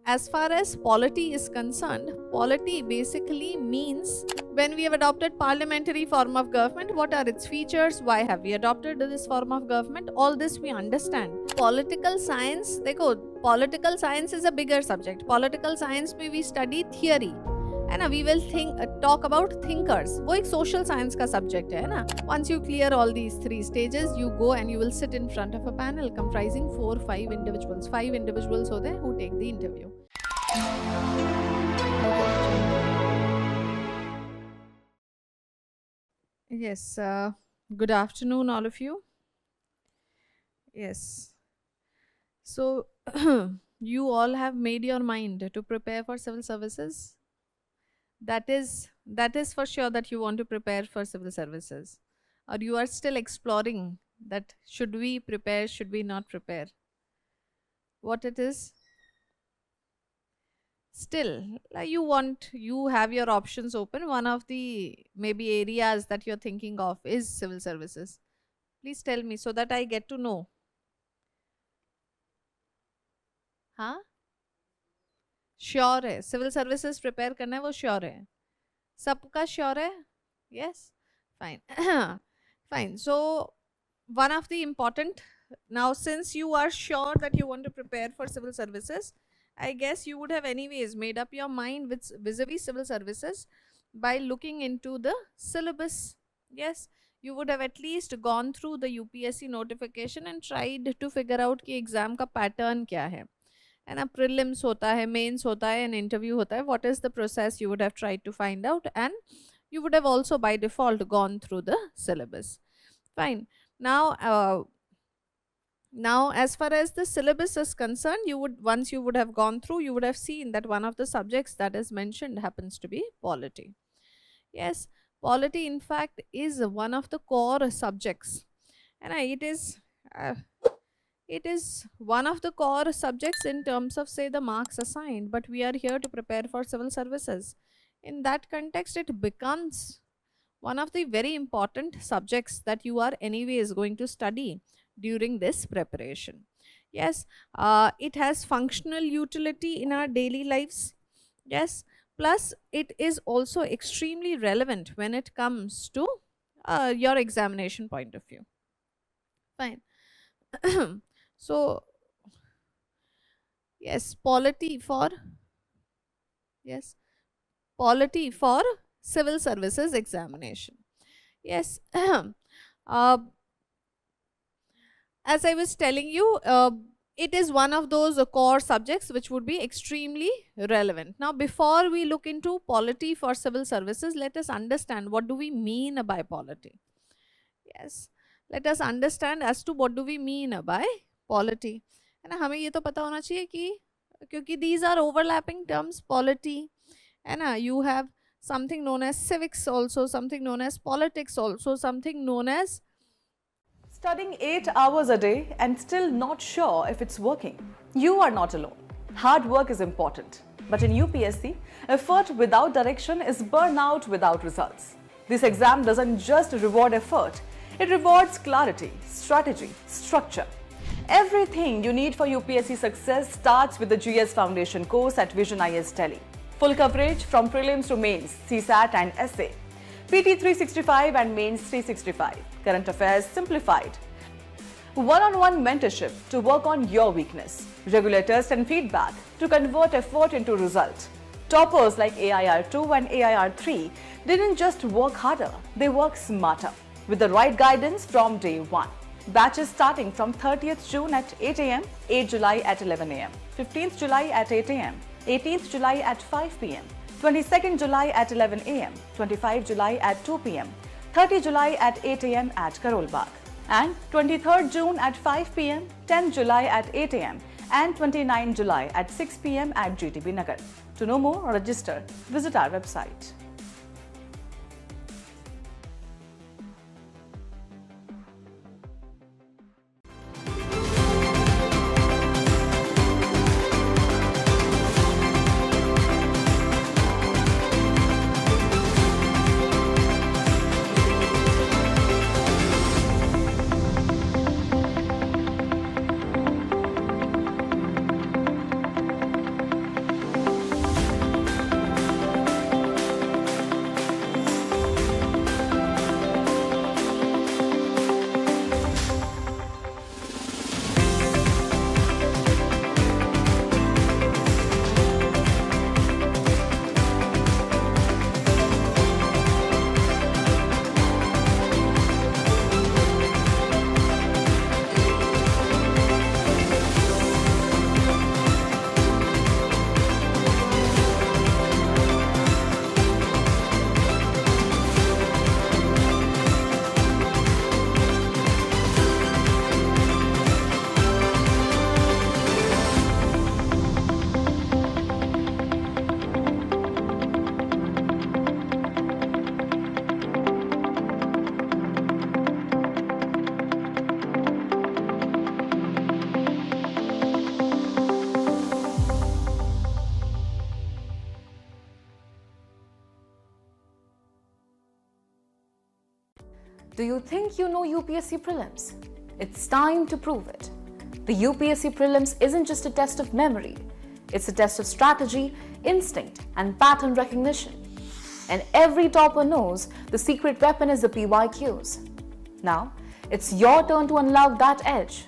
as far as polity is concerned, polity basically means when we have adopted parliamentary form of government, what are its features, why have we adopted this form of government, all this we understand. Political science, देखो, political science is a bigger subject. Political science में we study theory, है ना, we will talk about thinkers, वो एक social science का subject है ना. Once you clear all these three stages, you go and you will sit in front of a panel comprising 4-5 individuals. 5 individuals होते हैं who take the interview. Yes, good afternoon all of you. Yes, so you all have made your mind to prepare for civil services. That is for sure that you want to prepare for civil services, or you are still exploring that should we prepare, should we not prepare, what it is. Still, like you have your options open. One of the maybe areas that you're thinking of is civil services. Please tell me so that I get to know. हाँ, sure है civil services prepare करना है, वो sure है, सबका sure है. Yes, fine. Fine. So one of the important, now since you are sure that you want to prepare for civil services, I guess you would have anyways made up your mind with vis-a-vis civil services by looking into the syllabus. Yes, you would have at least gone through the UPSC notification and tried to figure out कि exam का pattern क्या है. And a prelims होता है, mains होता है, and interview होता है. What is the process you would have tried to find out, and you would have also by default gone through the syllabus. Fine. Now as far as the syllabus is concerned, once you would have gone through, you would have seen that one of the subjects that is mentioned happens to be polity. Yes, polity in fact is one of the core subjects, and it is one of the core subjects in terms of, say, the marks assigned, but we are here to prepare for civil services. In that context, it becomes one of the very important subjects that you are anyways going to study during this preparation. Yes, it has functional utility in our daily lives. Yes, plus it is also extremely relevant when it comes to your examination point of view. Fine. So yes, polity for civil services examination. Yes. As I was telling you, it is one of those core subjects which would be extremely relevant. Now, before we look into polity for civil services, let us understand what do we mean by polity. Yes, let us understand as to what do we mean by polity. है ना, हमें ये तो पता होना चाहिए कि क्योंकि these are overlapping terms, polity, है ना, you have something known as civics also, something known as politics also, something known as studying 8 hours a day and still not sure if it's working. You are not alone. Hard work is important, but in UPSC, effort without direction is burnout without results. This exam doesn't just reward effort, it rewards clarity, strategy, structure. Everything you need for UPSC success starts with the GS Foundation course at Vision IS Delhi. Full coverage from prelims to mains, CSAT and essay. PT 365 and Mains 365. Current affairs simplified. One-on-one mentorship to work on your weakness. Regular test and feedback to convert effort into result. Toppers like AIR 2 and AIR 3 didn't just work harder, they work smarter. With the right guidance from day one. Batches starting from 30th June at 8 am, 8 July at 11 am, 15th July at 8 am, 18th July at 5 pm, 22nd July at 11 am, 25 July at 2 pm, 30 July at 8 am at Karol Bagh, and 23rd June at 5 pm, 10 July at 8 am, and 29 July at 6 pm at GTB Nagar. To know more or register, visit our website. Do you think you know UPSC prelims? It's time to prove it. The UPSC prelims isn't just a test of memory, it's a test of strategy, instinct, and pattern recognition. And every topper knows the secret weapon is the PYQs. Now, it's your turn to unlock that edge.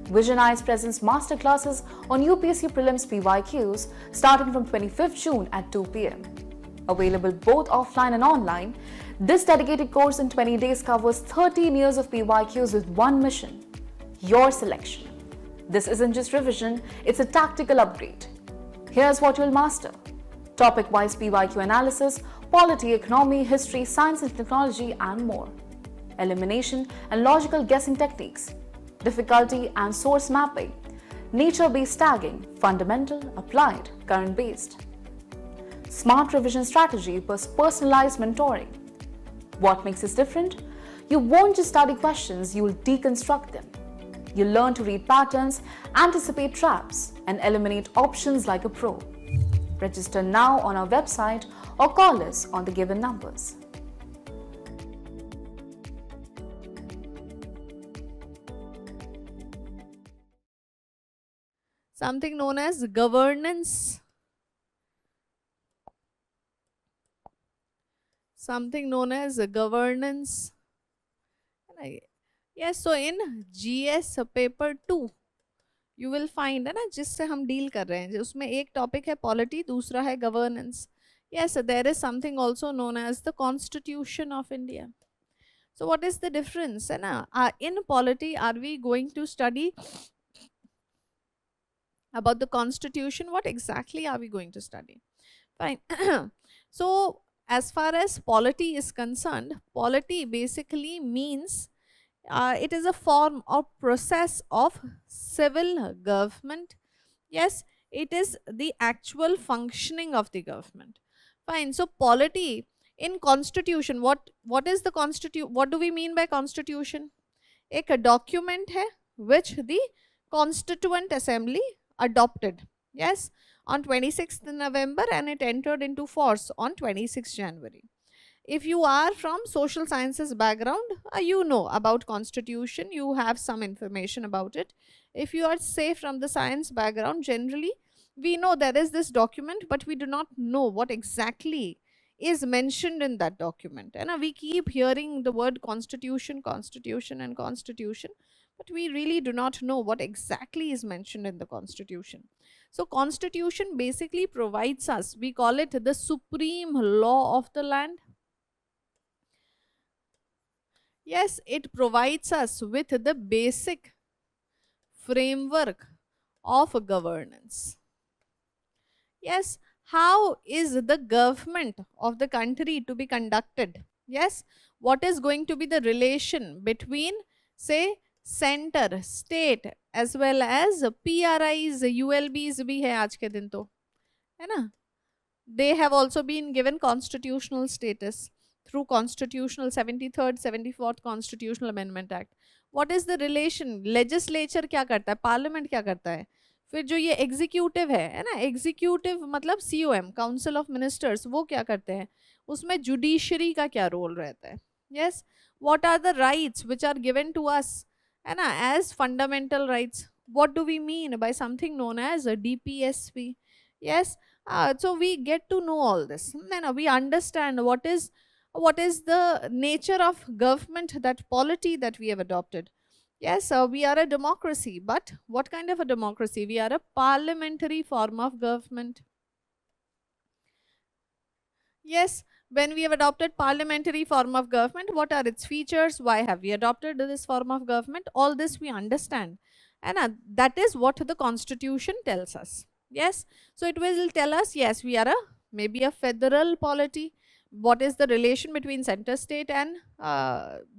Vision Eyes presents masterclasses on UPSC prelims PYQs starting from 25th June at 2 p.m. Available both offline and online, this dedicated course in 20 days covers 13 years of PYQs with one mission: your selection. This isn't just revision, it's a tactical upgrade. Here's what you'll master: topic-wise PYQ analysis, polity, economy, history, science and technology, and more. Elimination and logical guessing techniques, difficulty and source mapping, nature-based tagging, fundamental, applied, current-based. Smart revision strategy plus personalized mentoring. What makes this different? You won't just study questions, you'll deconstruct them. You'll learn to read patterns, anticipate traps, and eliminate options like a pro. Register now on our website or call us on the given numbers. Something known as governance. Something known as governance. Yes, so in GS paper 2 you will find है ना, जिससे हम deal कर रहे हैं, उसमें एक topic है पॉलिटी, दूसरा है governance. Yes, there is something also known as the Constitution of India. So what is the difference? In polity, are we going to study about the Constitution? What exactly are we going to study? Fine. So as far as polity is concerned, polity basically means it is a form or process of civil government. Yes, it is the actual functioning of the government. Fine. So polity in constitution, what is the constitution? What do we mean by constitution? एक document है which the Constituent Assembly adopted. Yes, on 26th November and it entered into force on 26th January. If you are from social sciences background, you know about constitution, you have some information about it. If you are say from the science background, generally we know there is this document, but we do not know what exactly is mentioned in that document. And we keep hearing the word constitution, constitution and constitution, but we really do not know what exactly is mentioned in the constitution. So constitution basically provides us, we call it the supreme law of the land. Yes, it provides us with the basic framework of governance. Yes, how is the government of the country to be conducted? Yes, what is going to be the relation between, say, center, state, as well as PRIs, ULBs bhi hai aaj ke din to, hai na? They have also been given constitutional status through constitutional 73rd 74th Constitutional Amendment Act. What is the relation? Legislature क्या करता है, parliament क्या करता है, फिर जो ये executive है ना, एग्जीक्यूटिव मतलब COM, काउंसिल ऑफ मिनिस्टर्स, वो क्या करते हैं, उसमें जुडिशरी का क्या रोल रहता है. Yes, what are the rights which are given to us, है ना, as fundamental rights. What do we mean by something known as DPSP. Yes, so we get to know all this, and we understand what is the nature of government, that polity that we have adopted. Yes, we are a democracy, but what kind of a democracy? We are a parliamentary form of government. Yes, when we have adopted parliamentary form of government, what are its features? Why have we adopted this form of government? All this we understand, and that is what the Constitution tells us. Yes, so it will tell us, yes, we are maybe a federal polity. What is the relation between center, state and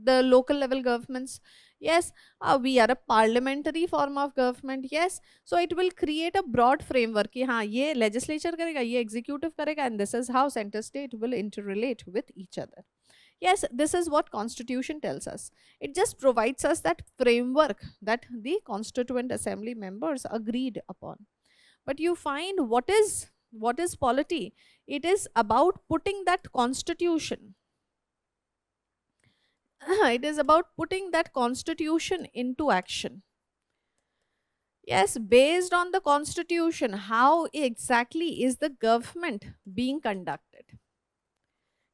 the local level governments? Yes, we are a parliamentary form of government. Yes, so it will create a broad framework कि हाँ ये legislature करेगा, ये executive करेगा, and this is how center state will interrelate with each other. Yes, this is what Constitution tells us. It just provides us that framework that the Constituent Assembly members agreed upon. But you find what is polity? It is about putting that constitution it is about putting that constitution into action. Yes, based on the constitution, how exactly is the government being conducted?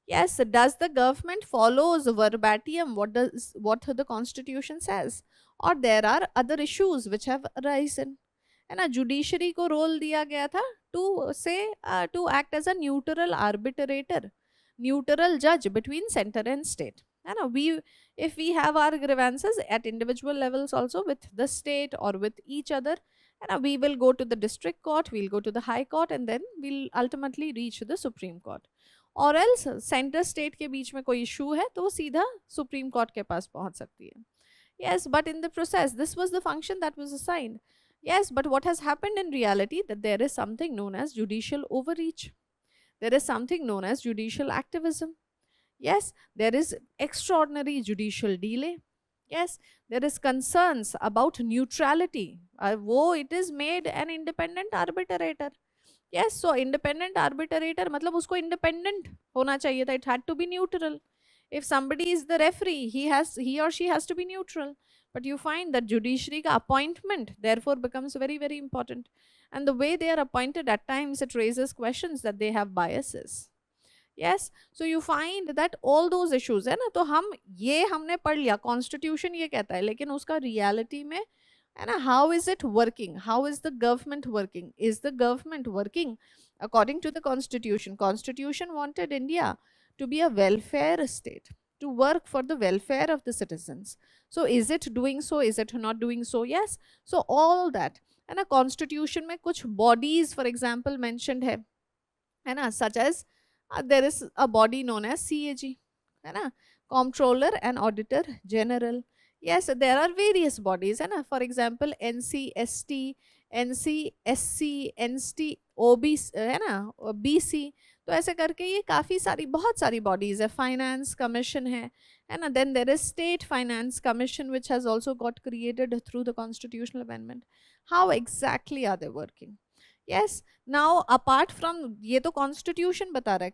Yes, does the government follows verbatim what the constitution says, or there are other issues which have arisen? है ना, judiciary को role दिया गया था to say to act as a neutral arbitrator, neutral जज between centre and state, है ना. We if we have our grievances at individual levels also with the state or with each other, and we will go to the district court, we'll go to the high court, and then we'll ultimately reach the supreme court. और else centre state के बीच में कोई issue है तो वो सीधा supreme court के पास पहुंच सकती है. Yes, but in the process, this was the function that was assigned. Yes, but what has happened in reality that there is something known as judicial overreach. There is something known as judicial activism. Yes, there is extraordinary judicial delay. Yes, there is concerns about neutrality. It is made an independent arbitrator. Yes, so independent arbitrator मतलब उसको independent होना चाहिए था. It had to be neutral. If somebody is the referee, he or she has to be neutral. But you find that judiciary ka appointment therefore becomes very, very important. And the way they are appointed, at times it raises questions that they have biases. Yes, so you find that all those issues है ना, तो हमने पढ़ लिया constitution ये कहता है, लेकिन उसका रियलिटी में है ना, how is it working? How is the government working? Is the government working according to the constitution? Constitution wanted India to be a welfare state, to work for the welfare of the citizens. So is it doing so? Is it not doing so? Yes. So all that, and a constitution में कुछ bodies for example mentioned है ना, such as there is a body known as CAG, है ना, Comptroller and Auditor General. Yes, there are various bodies, है ना, for example NCST, NCSC, NST, OBC, है ना, BC. तो ऐसे करके ये काफ़ी सारी बहुत सारी बॉडीज़ है. फाइनेंस कमीशन है ना. Then there is state finance commission which has also got created through the constitutional amendment. How exactly are they working? Yes, now apart from ये तो कॉन्स्टिट्यूशन बता रहा है.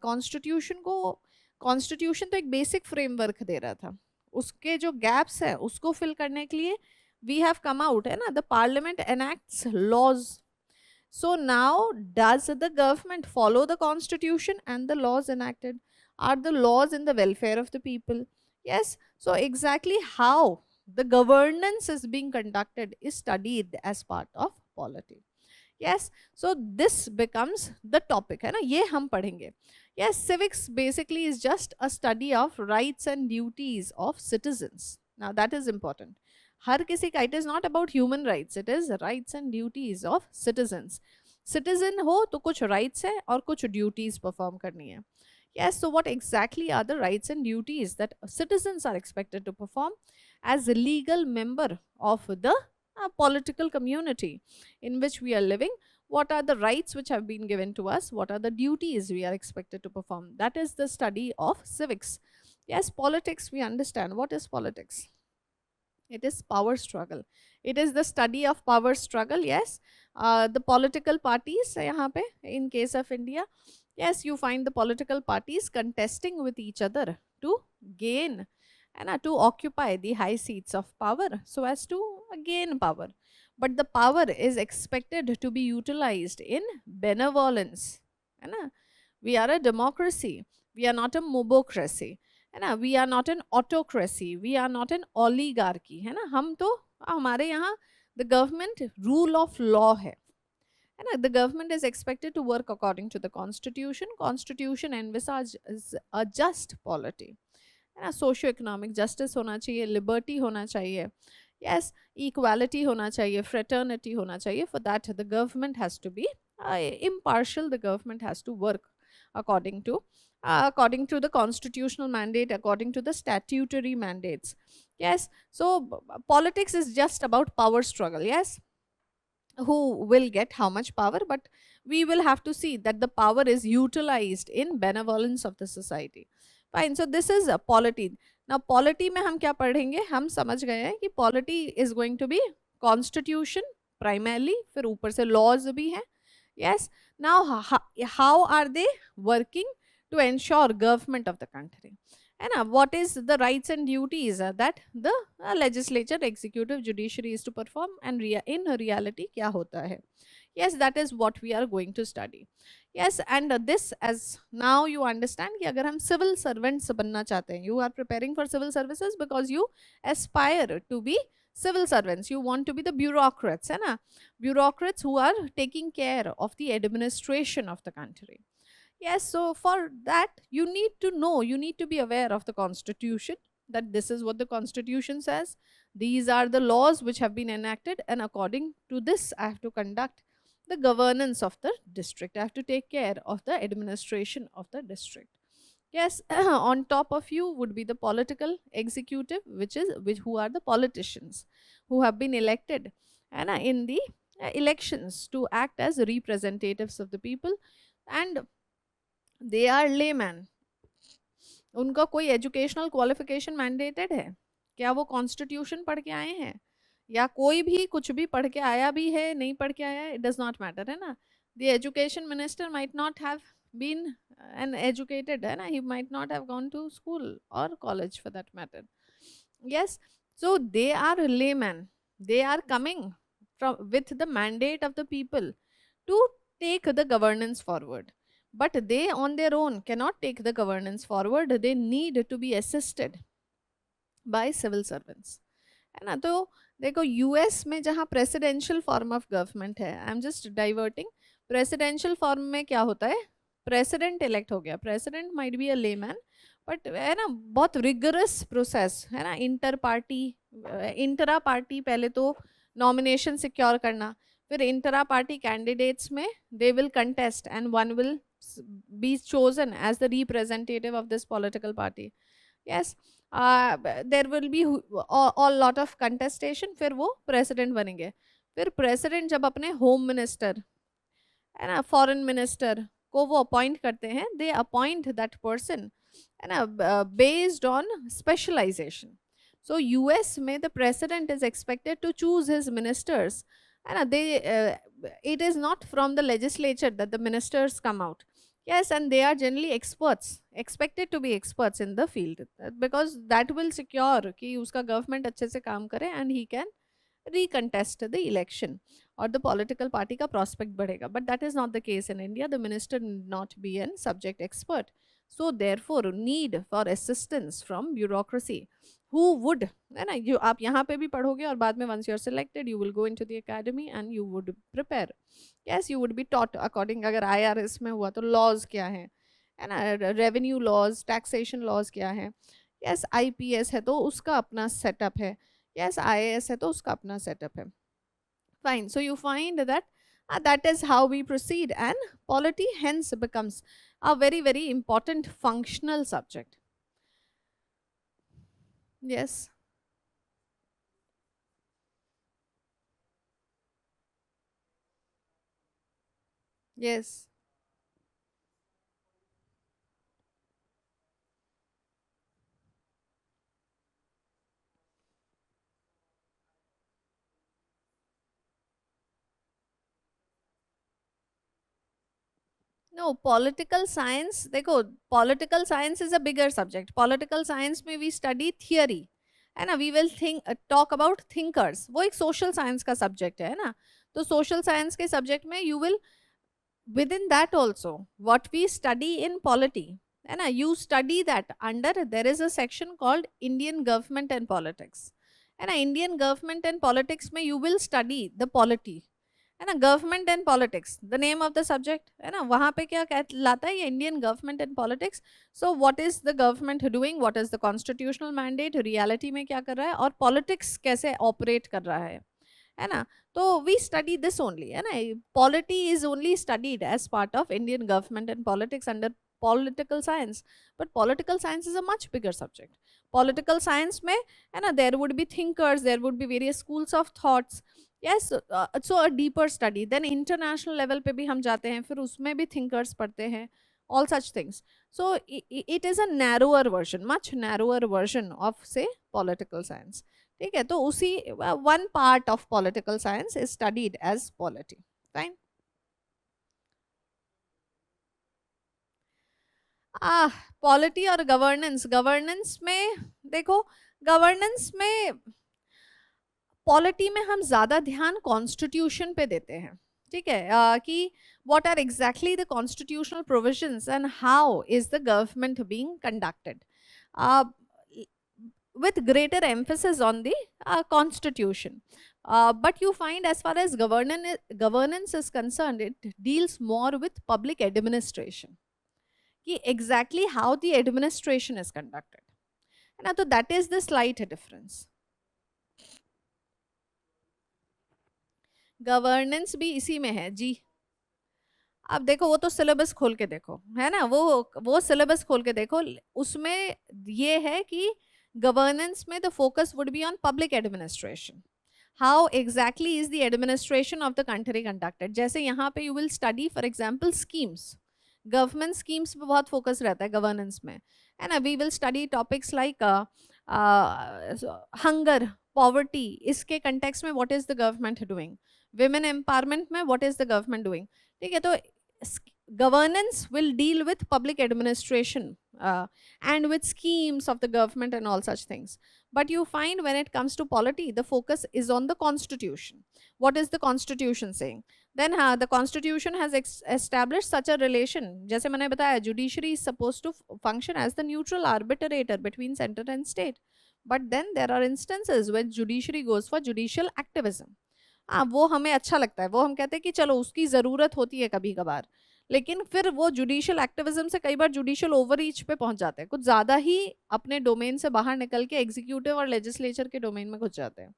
कॉन्स्टिट्यूशन तो एक बेसिक फ्रेमवर्क दे रहा था. उसके जो गैप्स है उसको फिल करने के लिए वी हैव कम आउट, है ना, the parliament enacts laws. So now, does the government follow the constitution and the laws enacted? Are the laws in the welfare of the people? Yes. So exactly how the governance is being conducted is studied as part of polity. Yes. So this becomes the topic, है ना, ये हम पढ़ेंगे. Yes, civics basically is just a study of rights and duties of citizens. Now that is important. हर किसी का, it is not about human rights, it is rights and duties of citizens. Citizen हो तो कुछ rights है और कुछ duties perform करनी है. Yes, so what exactly are the rights and duties that citizens are expected to perform as a legal member of the political community in which we are living? What are the rights which have been given to us? What are the duties we are expected to perform? That is the study of civics. Yes, politics, we understand. What is politics? It is power struggle. It is the study of power struggle. Yes, the political parties यहाँ पे, in case of India, yes, you find the political parties contesting with each other to gain and to occupy the high seats of power so as to gain power. But the power is expected to be utilized in benevolence. है ना, we are a democracy. We are not a mobocracy. है ना, we are not an autocracy, we are not an oligarchy, है ना. हम तो हमारे यहाँ the government rule of law है ना. The government is expected to work according to the constitution. Constitution envisages a just polity, है ना. सोशियो इकोनॉमिक जस्टिस होना चाहिए, लिबर्टी होना चाहिए, यस, इक्वालिटी होना चाहिए, फ्रेटर्निटी होना चाहिए. For that the government has to be impartial. The government has to work according to the constitutional mandate, according to the statutory mandates. Yes, so politics is just about power struggle. Yes, who will get how much power, but we will have to see that the power is utilized in benevolence of the society. Fine, so this is a polity. Now polity में हम क्या पढ़ेंगे, हम समझ गए हैं कि polity is going to be constitution primarily, फिर ऊपर से laws भी हैं. Yes, now how are they working to ensure government of the country? है ना. What is the rights and duties that the legislature, executive, judiciary is to perform, and in reality क्या होता है. Yes, that is what we are going to study. Yes, and this, as now you understand कि अगर हम civil servants बनना चाहते हैं, you are preparing for civil services because you aspire to be civil servants, you want to be the bureaucrats, है ना, bureaucrats who are taking care of the administration of the country. Yes, so for that you need to know, you need to be aware of the constitution, that this is what the constitution says, these are the laws which have been enacted, and according to this I have to conduct the governance of the district, I have to take care of the administration of the district. Yes, on top of you would be the political executive, which who are the politicians who have been elected and in the elections to act as representatives of the people, and they are layman. उनका कोई educational qualification mandated है क्या, वो constitution पढ़ के आए हैं, या कोई भी कुछ भी पढ़ के आया भी है, नहीं पढ़ के आया, इट डज नॉट मैटर, है ना. The education minister might not have been an educated, है ना, he might not have gone to school और college for that matter. Yes, so they are layman, they are coming from with the mandate of the people to take the governance forward, but they on their own cannot take the governance forward, they need to be assisted by civil servants, है ना. तो देखो US में जहाँ presidential form of government है, I am just diverting, presidential form में क्या होता है, प्रेसिडेंट इलेक्ट हो गया, president might be a layman, but है ना बहुत रिगरस प्रोसेस है ना, इंटरा पार्टी पहले तो नॉमिनेशन सिक्योर करना, फिर इंटरा पार्टी कैंडिडेट्स में they will contest and one will be chosen as the representative of this political party. Yes, there will be all lot of contestation, फिर वो president बनेंगे. फिर president जब अपने होम मिनिस्टर है ना, फॉरेन मिनिस्टर को वो अपॉइंट करते हैं, दे अपॉइंट दैट पर्सन है ना based on specialization. So US में the president is expected to choose his ministers, है ना, दे it is not from the legislature that the ministers come out. Yes, and they are generally experts, expected to be experts in the field, because that will secure कि उसका government अच्छे से काम करे and he can recontest the election और the political party का prospect बढ़ेगा. But that is not the case in India. The minister need not be an subject expert. So therefore need for assistance from bureaucracy who would, है ना, you आप यहाँ पे भी पढ़ोगे और बाद में once you are selected you will go into the academy and you would prepare. Yes, you would be taught according, अगर IRS में हुआ तो laws क्या हैं, है ना, revenue laws, taxation laws क्या हैं. Yes, IPS है तो उसका अपना setup है. Yes, IAS है तो उसका अपना setup है. Fine, so you find that that is how we proceed, and polity hence becomes a very very important functional subject. Yes. Yes. No, political science, देखो, political science is a bigger subject. Political science में we study theory, है ना, we will talk about thinkers. वो एक social science का subject है ना. तो social science के subject में you will, within that also, what we study in polity, है ना, you study that under, there is a section called Indian government and politics, है ना. Indian government and politics में you will study the polity, है ना, government and politics, the name of the subject, है ना. वहाँ पे क्या लाता है ये Indian government and politics. So what is the government doing, what is the constitutional mandate, reality में क्या कर रहा है, और पॉलिटिक्स कैसे ऑपरेट कर रहा है ना. तो वी स्टडी दिस ओनली, है ना. Polity is only studied as part of Indian government and politics under political science, but political science is a much bigger subject. Political science में, है ना, there would be thinkers, there would be various schools of thoughts. Yes, so a deeper study. Then international level पे भी हम जाते हैं, फिर उसमें भी thinkers पढ़ते हैं, all such things. So it is a narrower version, much narrower version of say political science. ठीक है, तो उसी one part of political science is studied as polity. Fine. Polity और गवर्नेंस, गवर्नेंस में देखो, गवर्नेंस में पॉलिटी में हम ज्यादा ध्यान कॉन्स्टिट्यूशन पे देते हैं, ठीक है, कि what are exactly the constitutional provisions and how is the government being conducted, uh, with greater emphasis on the constitution. But you find as far as governance is concerned, it deals more with public administration, कि exactly how the administration is conducted, है ना, तो that is the slight difference. Governance भी इसी में है जी। अब देखो वो तो सिलेबस खोल के देखो, है ना, वो सिलेबस खोल के देखो, उसमें ये है कि गवर्नेंस में the focus would be on public administration, how exactly is the administration of the country conducted. जैसे यहाँ पे you will study for example schemes, government schemes पे बहुत फोकस रहता है गवर्नेंस में, है ना। We will study topics like hunger, poverty, इसके कंटेक्स्ट में what is the government doing, women empowerment में what is the government doing, ठीक है। तो governance will deal with public administration and with schemes of the government and all such things. But you find when it comes to polity, the focus is on the constitution. What is the constitution saying? Then the constitution has established such a relation. जैसे मैंने बताया, judiciary is supposed to function as the neutral arbitrator between center and state. But then there are instances when judiciary goes for judicial activism. वो हमें अच्छा लगता है, वो हम कहते हैं कि चलो उसकी ज़रूरत होती है कभी कभार, लेकिन फिर वो जुडिशियल एक्टिविज्म से कई बार जुडिशियल ओवररीच पे पहुंच जाते हैं, कुछ ज़्यादा ही अपने डोमेन से बाहर निकल के एग्जीक्यूटिव और लेजिस्लेचर के डोमेन में घुस जाते हैं।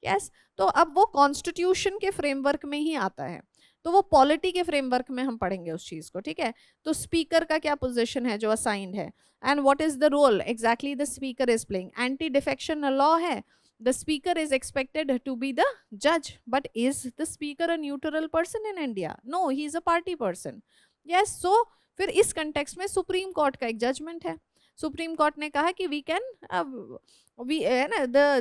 यस, तो अब वो कॉन्स्टिट्यूशन के फ्रेमवर्क में ही आता है, तो वो पॉलिटी के फ्रेमवर्क में हम पढ़ेंगे उस चीज़ को, ठीक है। तो स्पीकर का क्या पोजीशन है जो असाइंड है, and what is the role exactly the speaker is playing. Anti defection law है, the speaker is expected to be the judge, but is the speaker a neutral person in India? No, he is a party person. Yes, so फिर इस context में supreme court का एक judgement है, supreme court ने कहा कि we can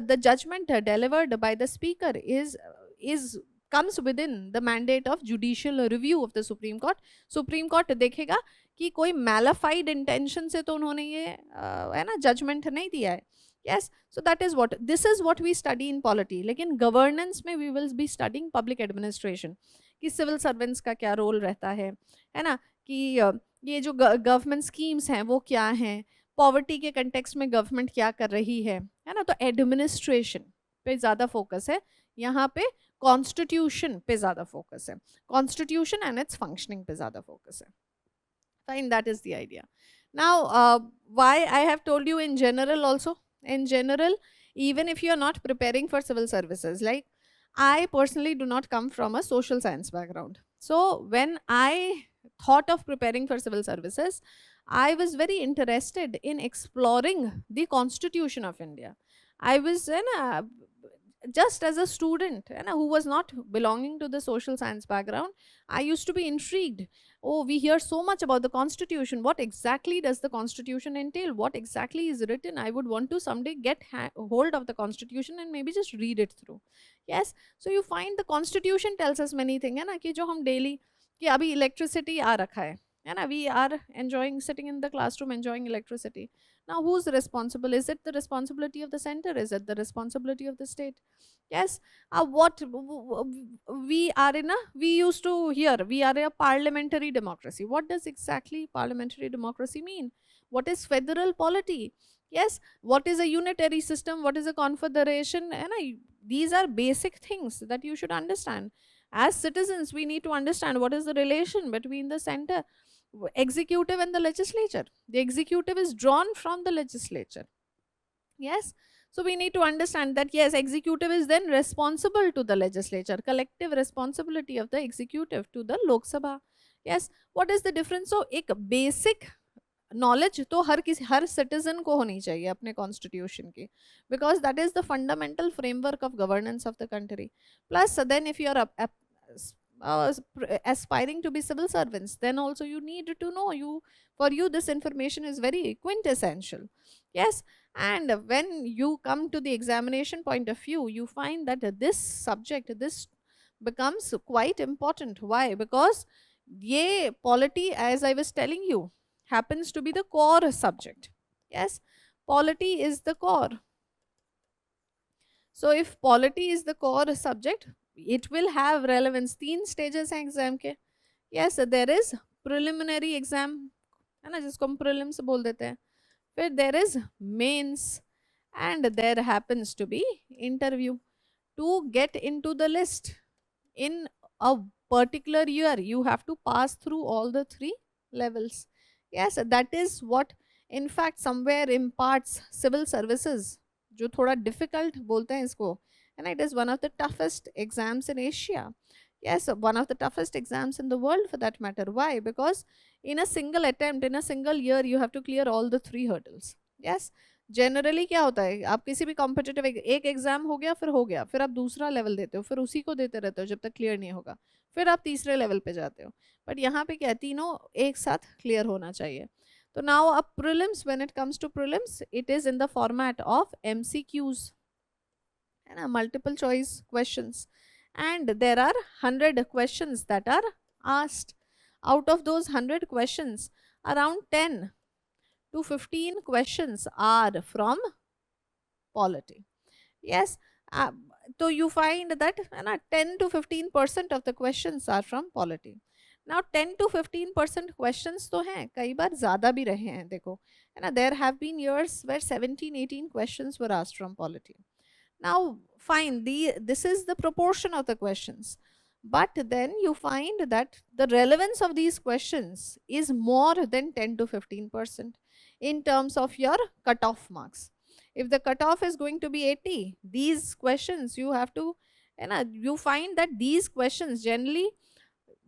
the judgment delivered by the speaker is comes within the mandate of judicial review of the Supreme Court. Supreme court देखेगा कि कोई मैलाफाइड इंटेंशन से तो उन्होंने ये है ना जजमेंट नहीं दिया है। Yes, so that is what we study in polity. लेकिन governance में we will be studying public administration, कि civil servants का क्या रोल रहता है ना, कि ये जो गवर्नमेंट स्कीम्स हैं वो क्या हैं, पॉवर्टी के कंटेक्स्ट में गवर्नमेंट क्या कर रही है ना। तो एडमिनिस्ट्रेशन पे ज़्यादा फोकस है, यहाँ पे कॉन्स्टिट्यूशन पे ज़्यादा फोकस है, कॉन्स्टिट्यूशन एंड इट्स फंक्शनिंग पे ज़्यादा फोकस है। Fine, that is the idea. Now why I have told you in general also, in general, even if you are not preparing for civil services, like I personally do not come from a social science background, so when I thought of preparing for civil services, I was very interested in exploring the Constitution of India. I was just as a student who was not belonging to the social science background, I used to be intrigued. Oh, we hear so much about the Constitution. What exactly does the Constitution entail? What exactly is written? I would want to someday get hold of the Constitution and maybe just read it through. Yes, so you find the Constitution tells us many things, है ना, कि जो हम daily, कि अभी electricity आ रखा है ना, we are enjoying sitting in the classroom enjoying electricity. Now who's responsible? Is it the responsibility of the center? Is it the responsibility of the state? Yes, what we are in a, we used to hear, we are a parliamentary democracy. What does exactly parliamentary democracy mean? What is federal polity? Yes, what is a unitary system? What is a confederation? And these are basic things that you should understand. As citizens, we need to understand what is the relation between the center, executive and the legislature. The executive is drawn from the legislature. Yes, so we need to understand that yes, executive is then responsible to the legislature, collective responsibility of the executive to the Lok Sabha. Yes, what is the difference? So एक basic knowledge तो हर citizen को होनी चाहिए अपने constitution की, because that is the fundamental framework of governance of the country. Plus then if you are aspiring to be civil servants, then also you need to know, for you this information is very quintessential. Yes, and when you come to the examination point of view, you find that this subject, this becomes quite important. Why? Because ye polity, as I was telling you, happens to be the core subject. Yes, polity is the core. So if polity is the core subject, it will have relevance. 3 stages हैं exam के. Yes, there is preliminary exam, है ना, जिसको हम prelims बोल देते हैं. फिर there is mains, and there happens to be interview. To get into the list in a particular year, you have to pass through all the 3 levels. Yes, that is what in fact somewhere imparts civil services, जो थोड़ा difficult बोलते हैं इसको, and it is one of the toughest exams in Asia. Yes, one of the toughest exams in the world for that matter. Why? Because in a single attempt, in a single year, you have to clear all the 3 hurdles. Yes, generally क्या होता है, आप किसी भी competitive एक exam हो गया, फिर आप दूसरा लेवल देते हो, फिर उसी को देते रहते हो जब तक क्लियर नहीं होगा, फिर आप तीसरे लेवल पे जाते हो. बट यहाँ पे क्या, तीनों एक साथ क्लियर होना चाहिए. तो नाउ अब prelims, when it comes to prelims, it is in the format of MCQs, है ना, multiple choice questions, and there are 100 questions that are asked. Out of those 100 questions, around 10 to 15 questions are from polity. Yes, so you find that 10 to 15% of the questions are from polity. Now 10 to 15% questions तो हैं, कई बार ज़्यादा भी रहे हैं, देखो, है ना, there have been years where 17-18 questions were asked from polity. Now fine, this is the proportion of the questions, but then you find that the relevance of these questions is more than 10 to 15% in terms of your cutoff marks. If the cutoff is going to be 80, these questions you have to, you find that these questions generally,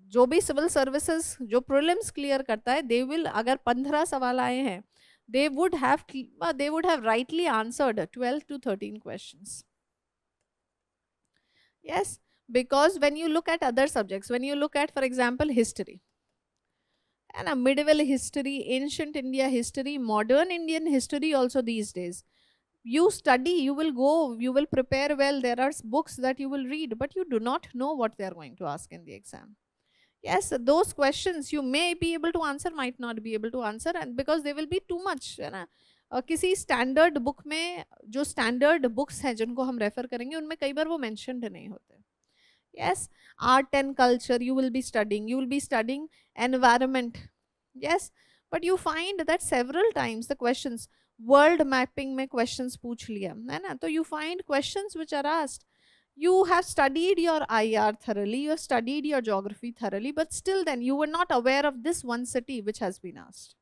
जो भी civil services जो prelims clear करता है, they will, अगर 15 सवाल आए हैं, they would have rightly answered 12 to 13 questions. Yes, because when you look at other subjects, when you look at, for example, history, and medieval history, ancient India history, modern Indian history also these days, you study, you will go, you will prepare well, there are books that you will read, but you do not know what they are going to ask in the exam. Yes, those questions you may be able to answer, might not be able to answer, and because they will be too much, है ना. किसी standard book में, जो standard books हैं जिनको हम refer करेंगे, उनमें कई बार वो मेंशन्ड नहीं होते. Yes, art and culture you will be studying environment. Yes, but you find that several times the questions, world mapping में questions पूछ लिया, है ना, तो you find questions which are asked, you have studied your IR thoroughly, you have studied your geography thoroughly, but still then you were not aware of this one city which has been asked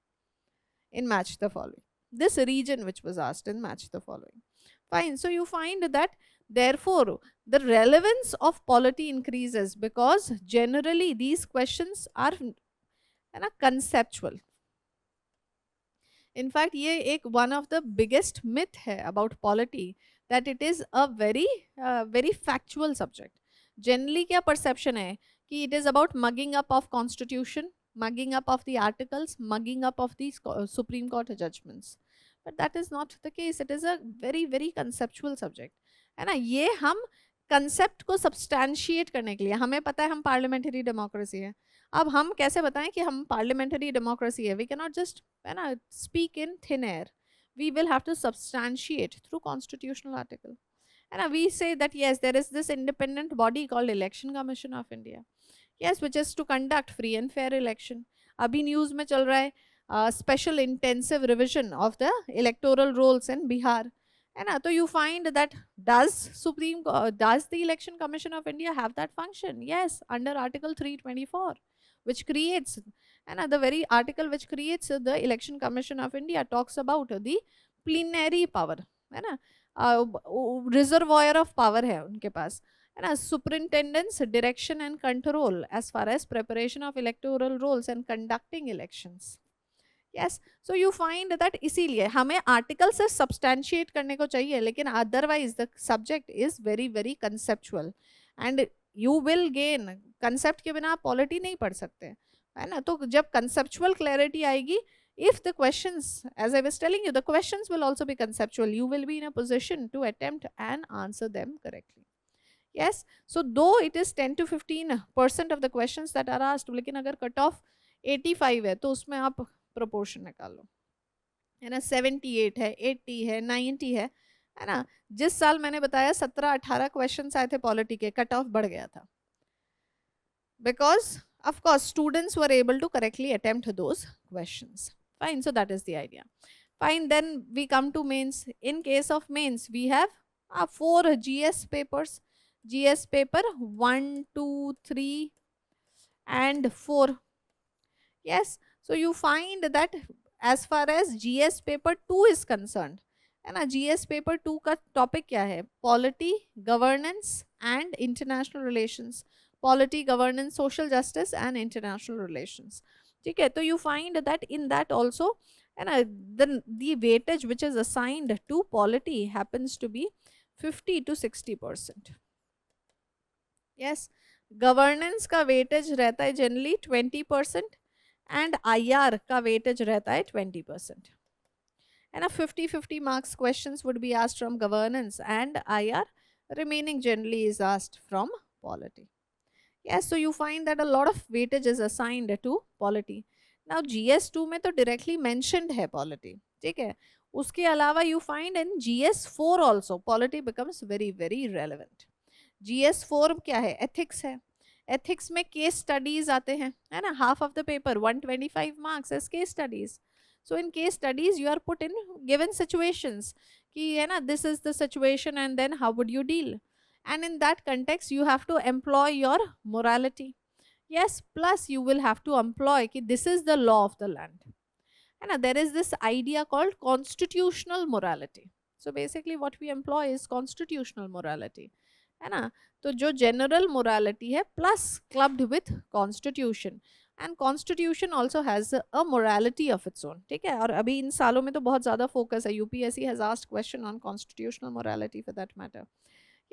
in match the following, this region which was asked in match the following. Fine, so you find that therefore the relevance of polity increases because generally these questions are conceptual. In fact, ये एक one of the biggest myth है about polity, that it is a very factual subject. Generally क्या perception है कि it is about mugging up of constitution, mugging up of the articles, mugging up of these Supreme Court judgments. But that is not the case. It is a very conceptual subject, है ना. ये हम concept को substantiate करने के लिए, हमें पता है हम पार्लियामेंट्री डेमोक्रेसी है, अब हम कैसे बताएं कि हम पार्लियामेंट्री डेमोक्रेसी है. वी कैन नॉट जस्ट, है ना, speak in thin air. We will have to substantiate through constitutional article, and we say that yes, there is this independent body called Election Commission of India, yes, which is to conduct free and fair election. Abhi news mein chal raha hai special intensive revision of the electoral rolls in Bihar, है ना. So you find that does the Election Commission of India have that function? Yes, under Article 324, which creates, and the very article which creates the Election Commission of India talks about the plenary power, है ना, reservoir of power है उनके पास, है ना, superintendence, direction and control as far as preparation of electoral rolls and conducting elections. Yes, so you find that इसीलिए हमें article से substantiate करने को चाहिए, लेकिन otherwise the subject is very conceptual, and you will gain, concept के बिना आप polity नहीं पढ़ सकते, है ना. तो जब conceptual clarity आएगी, if the questions, as I was telling you, the questions will also be conceptual, you will be in a position to attempt and answer them correctly. Yes, so though it is 10 to 15% of the questions that are asked, लेकिन अगर cut off 85 है तो उसमें आप proportion निकाल लो, है ना, 78 है, 80 है, 90 है ना। जिस साल मैंने बताया 17-18 क्वेश्चन आए थे पॉलिटी के, कट ऑफ बढ़ गया था, because of course students were able to correctly attempt those questions. Fine, so that is the idea. Fine, then we come to mains. In case of mains, we have 4 GS papers. GS paper 1, 2, 3 and 4. Yes, so you find that as far as GS paper 2 is concerned, है ना, GS paper 2 का topic क्या है? Polity, governance and international relations. Polity, governance, social justice and international relations. ठीक है, तो you find that in that also, है ना, the weightage which is assigned to polity happens to be 50 to 60%. yes, governance का weightage रहता है generally 20% and IR का weightage रहता है 20%. है ना, 50-50 marks questions would be asked from governance and IR, remaining generally is asked from polity. Yes, so you find that a lot of weightage is assigned to polity. Now GS2 में तो directly mentioned है polity, ठीक है. उसके अलावा you find in GS4 also polity becomes very very relevant. GS4 क्या है? Ethics है. Ethics में case studies आते हैं, है ना, half of the paper 125 marks as case studies. So in case studies you are put in given situations कि, है ना, this is the situation and then how would you deal, and in that context you have to employ your morality. Yes, plus you will have to employ कि this is the law of the land, है ना. There is this idea called constitutional morality. So basically what we employ is constitutional morality, है ना. तो जो general morality है plus clubbed with constitution, and constitution also has a morality of its own. ठीक है, और अभी इन सालों में तो बहुत ज़्यादा फोकस है, UPSC has asked question on constitutional morality for that matter.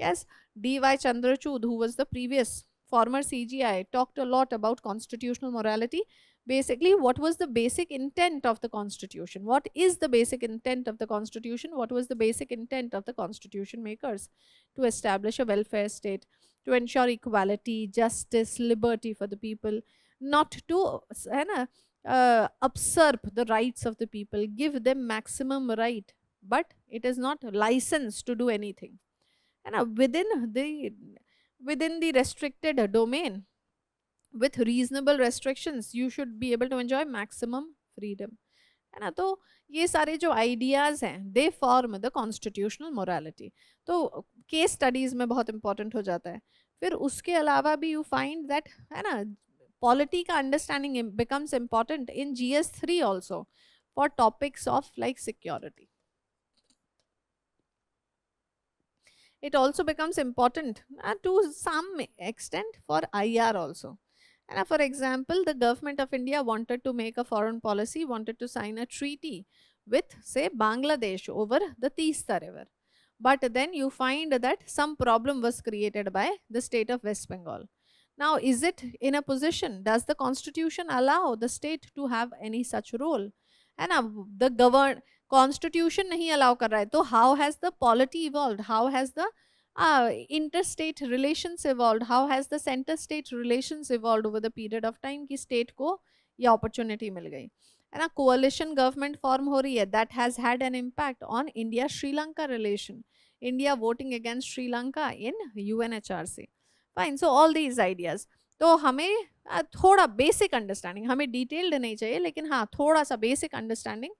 Yes, D.Y. Chandrachud, who was the previous former CGI, talked a lot about constitutional morality. Basically, what was the basic intent of the Constitution? What is the basic intent of the Constitution? What was the basic intent of the Constitution makers? To establish a welfare state, to ensure equality, justice, liberty for the people, not to है ना, usurp the rights of the people, give them maximum right, but it is not licensed to do anything. And within the restricted domain with reasonable restrictions you should be able to enjoy maximum freedom, है ना. तो ये सारे जो ideas हैं they form the constitutional morality. तो case studies में बहुत इंपॉर्टेंट हो जाता है. फिर उसके अलावा भी यू फाइंड दैट, है ना, पॉलिटी का understanding becomes important in GS3 also for topics of like security. It also becomes important to some extent for IR also. And for example, the government of India wanted to make a foreign policy, wanted to sign a treaty with, say, Bangladesh over the Teesta River. But then you find that some problem was created by the state of West Bengal. Now, is it in a position, does the constitution allow the state to have any such role? And the constitution nahi allow kar raha hai, तो how has the polity evolved? How has the interstate relations evolved? How has the center state relations evolved over the period of time कि state को ये opportunity मिल गई, है ना. coalition government form हो रही है, that has had an impact on India Sri Lanka relation, India voting against Sri Lanka in UNHRC. Fine, so all these ideas. तो हमें थोड़ा बेसिक अंडरस्टैंडिंग, हमें डिटेल्ड नहीं चाहिए, लेकिन हाँ थोड़ा सा बेसिक अंडरस्टैंडिंग,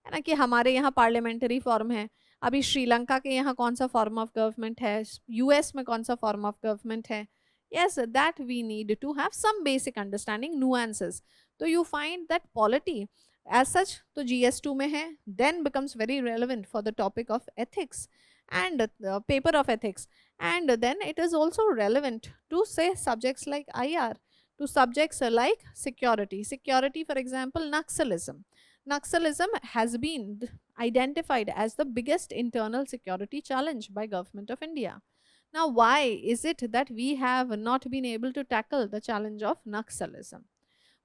है ना, कि हमारे यहाँ पार्लियामेंट्री फॉर्म है, अभी श्रीलंका के यहाँ कौन सा फॉर्म ऑफ गवर्नमेंट है, US में कौन सा फॉर्म ऑफ गवर्नमेंट है. yes, that we need to have some basic understanding, nuances. तो you find that polity as such तो GS2 में है, then becomes very relevant for the topic of ethics and paper of ethics, and then it is also relevant to say subjects like IR, to subjects like security. Security, for example, Naxalism. Naxalism has been identified as the biggest internal security challenge by government of India. Now, why is it that we have not been able to tackle the challenge of Naxalism?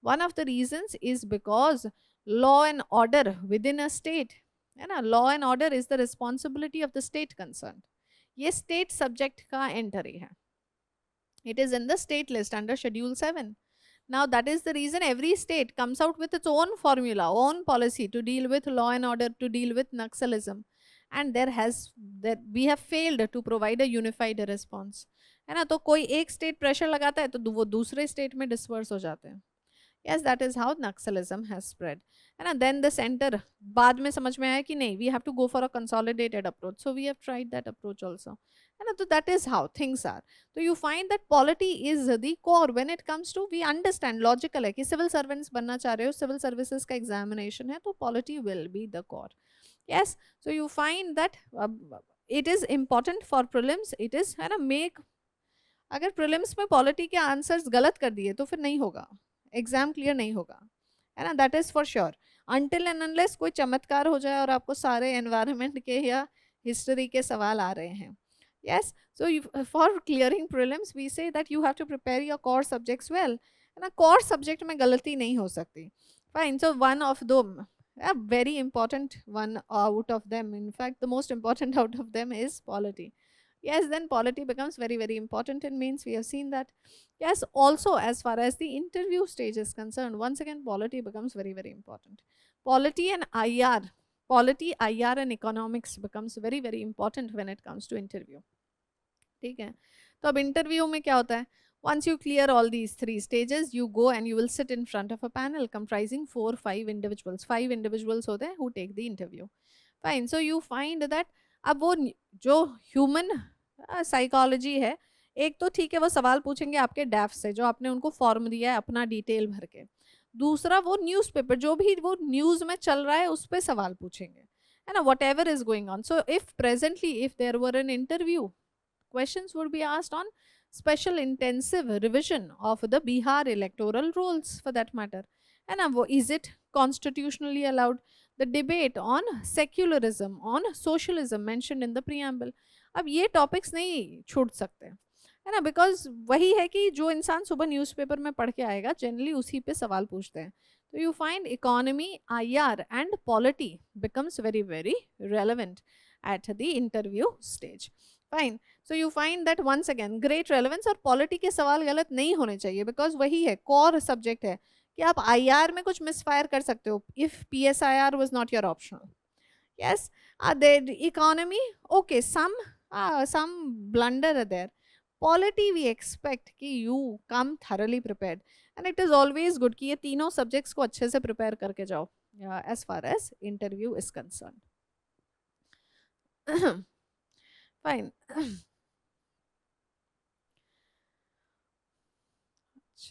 One of the reasons is because law and order within a state, and law and order is the responsibility of the state concerned. ये state subject का entry है. It is in the state list under Schedule 7. Now that is the reason every state comes out with its own formula, own policy to deal with law and order, to deal with Naxalism. And we have failed to provide a unified response. है ना, तो कोई एक state pressure लगाता है तो वो दूसरे स्टेट में डिस्पर्स हो जाते हैं. Yes, that is how Naxalism has spread. And then the center, बाद में समझ में आया कि नहीं, we have to go for a consolidated approach. So we have tried that approach also. And so that is how things are. So you find that polity is the core when it comes to, we understand logical है कि civil servants बनना चाह रहे हो, civil services का examination है, तो polity will be the core. Yes, so you find that it is important for prelims. It is है ना, make, अगर prelims में polity के answers गलत कर दिए तो फिर नहीं होगा, एग्जाम क्लियर नहीं होगा, है ना, that is for sure. Until and unless कोई चमत्कार हो जाए और आपको सारे एनवायरनमेंट के या हिस्ट्री के सवाल आ रहे हैं. Yes, so for clearing prelims we say that you have to prepare your core subjects well, है ना. कोर सब्जेक्ट में गलती नहीं हो सकती. Fine, so one of them, a very important one out of them, in fact the most important out of them is polity. Yes, then polity becomes very, very important in mains. We have seen that. Yes, also as far as the interview stage is concerned, once again polity becomes very, very important. Polity and IR and economics becomes very, very important when it comes to interview. ठीक है, तो अब interview में क्या होता है, once you clear all these three stages, you go and you will sit in front of a panel comprising 4-5 individuals. 5 individuals होते हैं who take the interview. Fine, so you find that अब वो जो human psychology है, एक तो ठीक है वो सवाल पूछेंगे आपके डैफ से जो आपने उनको फॉर्म दिया है अपना डिटेल भर के. दूसरा वो न्यूज़पेपर, जो भी वो न्यूज़ में चल रहा है उस पर सवाल पूछेंगे, है ना, whatever is going on. So if presently if there were an interview, questions would be asked on special intensive revision of the Bihar electoral rolls for that matter. And is it constitutionally allowed? The debate on secularism, on socialism mentioned in the preamble. अब ये topics नहीं छूट सकते, है ना, because वही है कि जो इंसान सुबह न्यूज़पेपर में पढ़ के आएगा जनरली उसी पे सवाल पूछते हैं. तो you find economy, IR and polity becomes very, very relevant at the interview stage. Fine, so you find that once again great relevance. और पॉलिटी के सवाल गलत नहीं होने चाहिए बिकॉज वही है, कोर सब्जेक्ट है कि आप IR में कुछ मिसफायर कर सकते हो if PSIR was not your optional. Yes, the economy, okay, some blunder are there. Polity we expect कि you come thoroughly prepared and it is always good कि ये तीनों subjects को अच्छे से prepare करके जाओ as far as interview is concerned. Fine.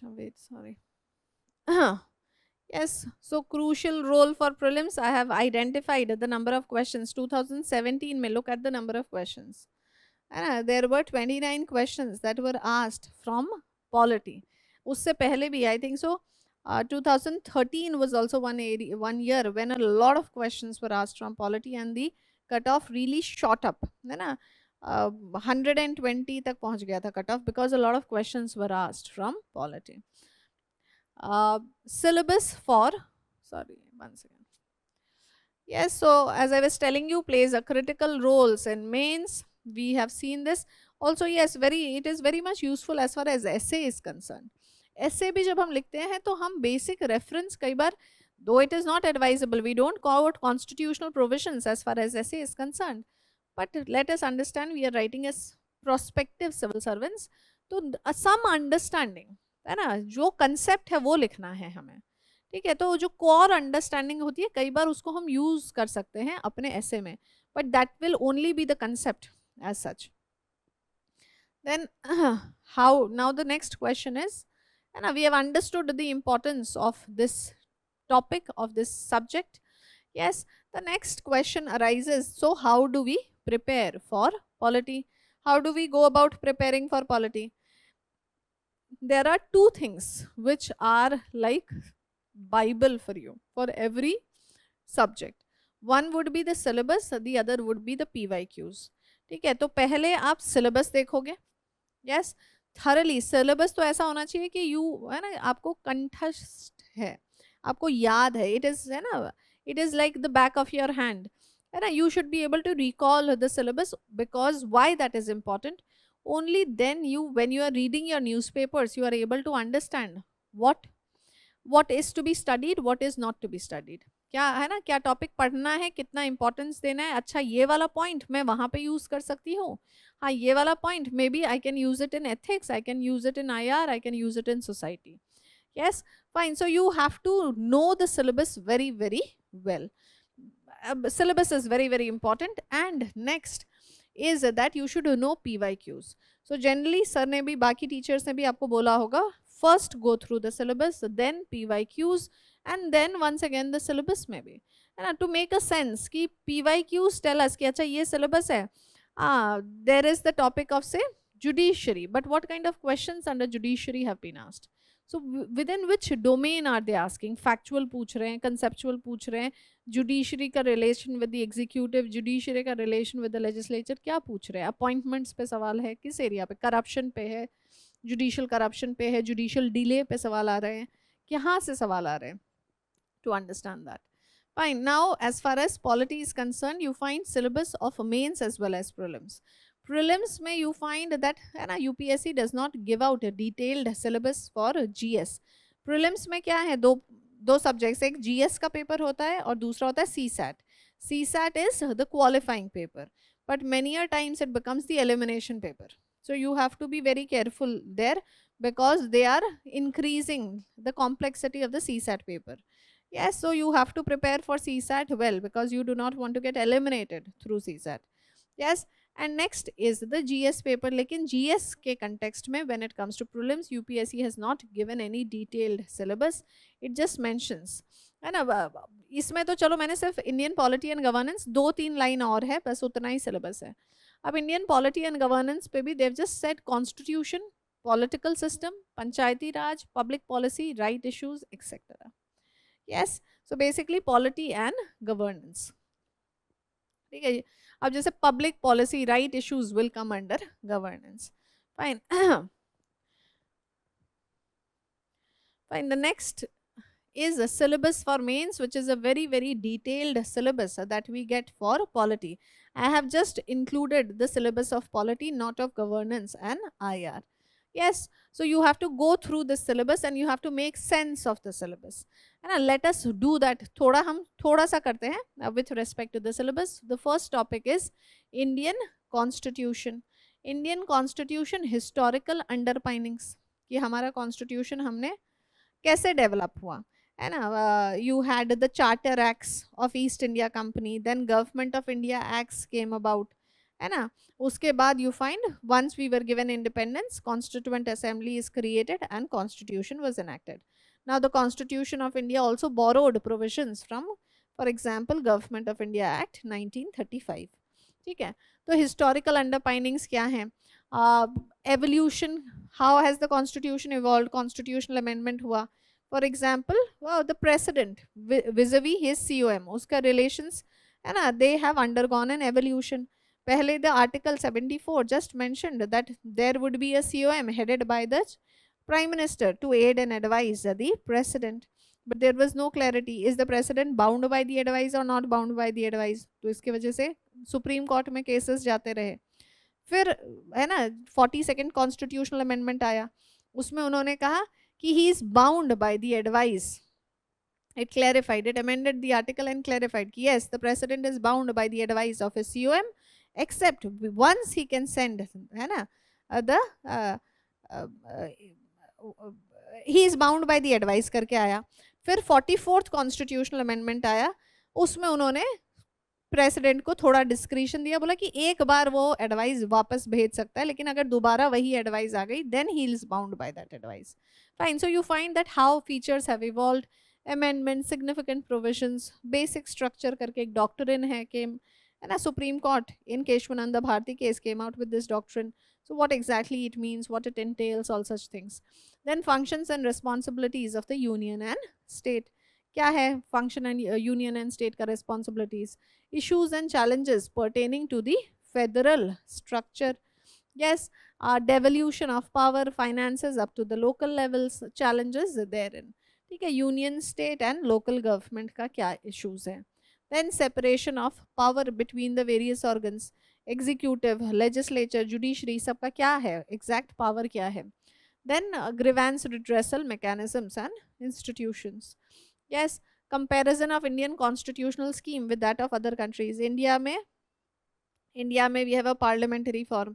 Wait, sorry. Yes, so crucial role for prelims. I have identified the number of questions. 2017 may look at the number of questions. And there were 29 questions that were asked from polity. Usse pehle bhi, I think so. 2013 was also one year when a lot of questions were asked from polity and the cutoff really shot up. 120 tak pahunch gaya tha cutoff because a lot of questions were asked from polity. Syllabus for, sorry, once again. Yes, so as I was telling you, plays a critical roles in mains. We have seen this. Also, yes, it is very much useful as far as essay is concerned. Essay भी जब हम लिखते हैं तो हम basic reference कई बार, though it is not advisable, we don't quote constitutional provisions as far as essay is concerned. But let us understand we are writing as prospective civil servants. तो some understanding, है ना, जो concept है वो लिखना है हमें, ठीक है. तो जो core understanding होती है कई बार उसको हम use कर सकते हैं अपने essay में, but that will only be the concept as such. Then how, now the next question is, and we have understood the importance of this topic, of this subject. Yes, the next question arises, so how do we prepare for polity? How do we go about preparing for polity? There are two things which are like Bible for you, for every subject. One would be the syllabus, the other would be the PYQs. ठीक है, तो पहले आप syllabus देखोगे. Yes, thoroughly syllabus तो ऐसा होना चाहिए कि you, है ना, आपको कंठस्थ है, आपको याद है. It is, है ना, it is like the back of your hand. है ना, you should be able to recall the syllabus, because why that is important? Only then you, when you are reading your newspapers, you are able to understand what is to be studied, what is not to be studied, क्या है ना, क्या topic पढ़ना है, कितना importance देना है, अच्छा ये वाला पॉइंट मैं वहां पे यूज कर सकती हूँ, हाँ ये वाला point may be I can use it in ethics, I can use it in IR, I can use it in society. Yes, fine. So you have to know the syllabus very, very well. Syllabus is very, very important. And next is that you should know PYQs. So generally, sir ने भी बाकी teachers ने भी आपको बोला होगा, first go through the syllabus, then PYQs, and then once again the syllabus में भी, है ना, to make a sense कि PYQs tell us कि अच्छा ये syllabus है, there is the topic of say judiciary, but what kind of questions under judiciary have been asked? So within which domain are they asking? Factual पूछ रहे हैं, conceptual पूछ रहे हैं, judiciary का relation with the executive, judiciary का relation with the legislature, क्या पूछ रहे हैं? Appointments पे सवाल है, किस area पे? Corruption पे है, judicial corruption पे है, judicial delay पे सवाल आ रहे हैं, कहाँ से सवाल आ रहे हैं? To understand that. Fine. Now, as far as polity is concerned, you find syllabus of mains as well as prelims. Prelims में you find that है ना, UPSC does not give out a detailed syllabus for GS. Prelims में क्या है, दो subjects, एक GS का paper होता है और दूसरा होता है CSAT. CSAT is the qualifying paper, but many a times it becomes the elimination paper. So you have to be very careful there because they are increasing the complexity of the CSAT paper. Yes, so you have to prepare for CSAT well because you do not want to get eliminated through CSAT. Yes, and next is the GS paper. लेकिन GS के context में when it comes to prelims, UPSC has not given any detailed syllabus. It just mentions, है ना, इसमें तो चलो मैंने सिर्फ Indian polity and governance 2-3 line और है, बस उतना ही सिलेबस है. अब इंडियन पॉलिटी एंड गवर्नेंस पे भी they've just set constitution, political system, Panchayati Raj, public policy, right issues etcetera. Yes, so basically polity and governance. ठीक है, अब जैसे public policy, right issues will come under governance. Fine. Fine. The next is a syllabus for mains, which is a very, very detailed syllabus that we get for polity. I have just included the syllabus of polity, not of governance and IR. Yes, so you have to go through the syllabus and you have to make sense of the syllabus. And let us do that. थोड़ा हम थोड़ा सा करते हैं with respect to the syllabus. The first topic is Indian Constitution. Indian Constitution historical underpinnings, कि हमारा constitution हमने कैसे develop हुआ, है ना. You had the Charter Acts of East India Company, then Government of India Acts came about, है ना. उसके बाद you find once we were given independence, Constituent Assembly is created and Constitution was enacted. Now the Constitution of India also borrowed provisions from, for example, Government of India Act 1935. ठीक है, तो historical underpinnings क्या हैं? Evolution, how has the Constitution evolved? Constitutional amendment हुआ. For example, the President vis-a-vis his COM, उसका relations, है ना, they have undergone an evolution. पहले the Article 74 just mentioned that there would be a COM headed by the Prime Minister to aid and advise the President. But there was no clarity. Is the President bound by the advice or not bound by the advice? तो इसकी वजह से Supreme Court में cases जाते रहे. फिर है ना 42nd Constitutional Amendment आया, उसमें उन्होंने कहा कि he is bound by the advice. It clarified, it amended the article and clarified कि yes, the President is bound by the advice of his COM, except once he can send, है ना, he is bound by the advice करके आया. फिर 44th constitutional amendment आया, उसमें उन्होंने president को थोड़ा डिस्क्रिशन दिया, बोला कि एक बार वो एडवाइस वापस भेज सकता है, लेकिन अगर दोबारा वही एडवाइस आ गई then he is bound by that advice. Fine, so you find that how features have evolved, amendment, significant provisions, basic structure करके एक डॉक्ट्रिन है केम, है ना. Supreme court in Keshwananda Bharati case came out with this doctrine. So what exactly it means, what it entails, all such things. Then functions and responsibilities of the union and state. क्या है function and union and state का responsibilities. Issues and challenges pertaining to the federal structure. Yes, devolution of power, finances up to the local levels, challenges therein. ठीक है, union, state and local government का क्या issues है. Then separation of power between the various organs, executive, legislature, judiciary, सबका क्या है, exact power क्या है. Then grievance redressal mechanisms and institutions. Yes, comparison of Indian constitutional scheme with that of other countries. India में we have a parliamentary form.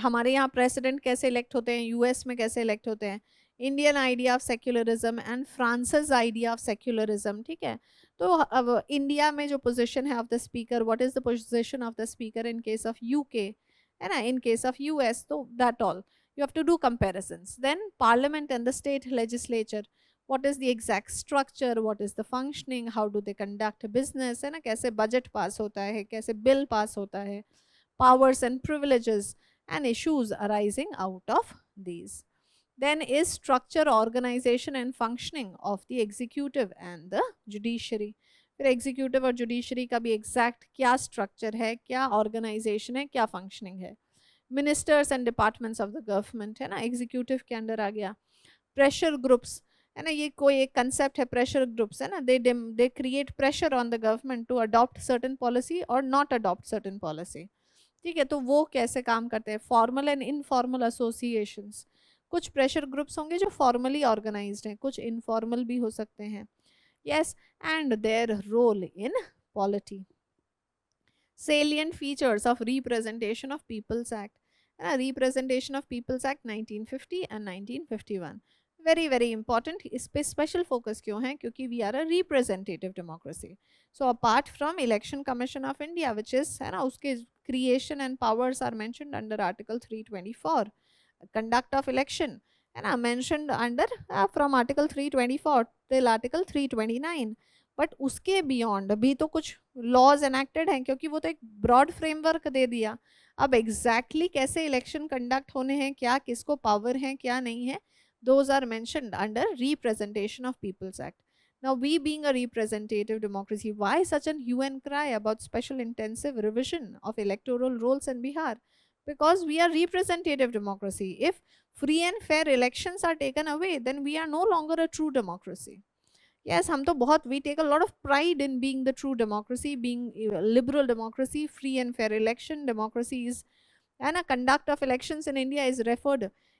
हमारे यहाँ president कैसे elect होते हैं, यूएस में कैसे इलेक्ट होते हैं, Indian idea of secularism and Francis idea of secularism. ठीक है, तो अब इंडिया में जो पोजीशन है of the speaker, what is the position of the speaker in case of UK, है ना, इन केस ऑफ यूएस, तो that all you have to do comparisons. Then parliament and the state legislature, what is the exact structure, what is the functioning, how do they conduct business, है ना, कैसे budget pass होता है, कैसे bill pass होता है, powers and privileges and issues arising out of these. Then is structure, organization and functioning of the executive and the judiciary. फिर executive और judiciary का भी exact क्या structure है, क्या organization है, क्या functioning है. Ministers and departments of the government, है ना, एग्जीक्यूटिव के अंडर आ गया. प्रेशर ग्रुप्स, है ना, ये कोई एक कंसेप्ट है प्रेशर ग्रुप्स, है ना, they create pressure on the government to adopt certain policy और नॉट अडॉप्ट सर्टेन पॉलिसी. ठीक है, तो वो कैसे काम करते हैं. फॉर्मल एंड इनफॉर्मल एसोसिएशंस, कुछ प्रेशर ग्रुप्स होंगे जो फॉर्मली ऑर्गेनाइज्ड हैं, कुछ इनफॉर्मल भी हो सकते हैं. Yes, and their role in polity. Salient features of Representation of People's Act. Representation of People's Act 1950 and 1951. Very very important. इस पे special focus क्यों है, क्योंकि we are a representative democracy. So apart from Election Commission of India, which is, है ना, उसके creation and powers are mentioned under Article 324. Conduct of election, है ना, mentioned under from Article 324 till Article 329. But उसके beyond भी तो कुछ laws enacted हैं, क्योंकि वो तो एक ब्रॉड फ्रेमवर्क दे दिया. अब एग्जैक्टली कैसे इलेक्शन कंडक्ट होने हैं, क्या किसको पावर है, क्या नहीं है, those are mentioned under representation of people's act. Now we being a representative democracy, why such an hue and cry about special intensive revision of electoral rolls in Bihar? Because we are representative democracy. If free and fair elections are taken away, then we are no longer a true democracy. Yes, हम तो बहुत, we take a lot of pride in being the true democracy, being a liberal democracy, free and fair election democracy is, and a conduct of elections in India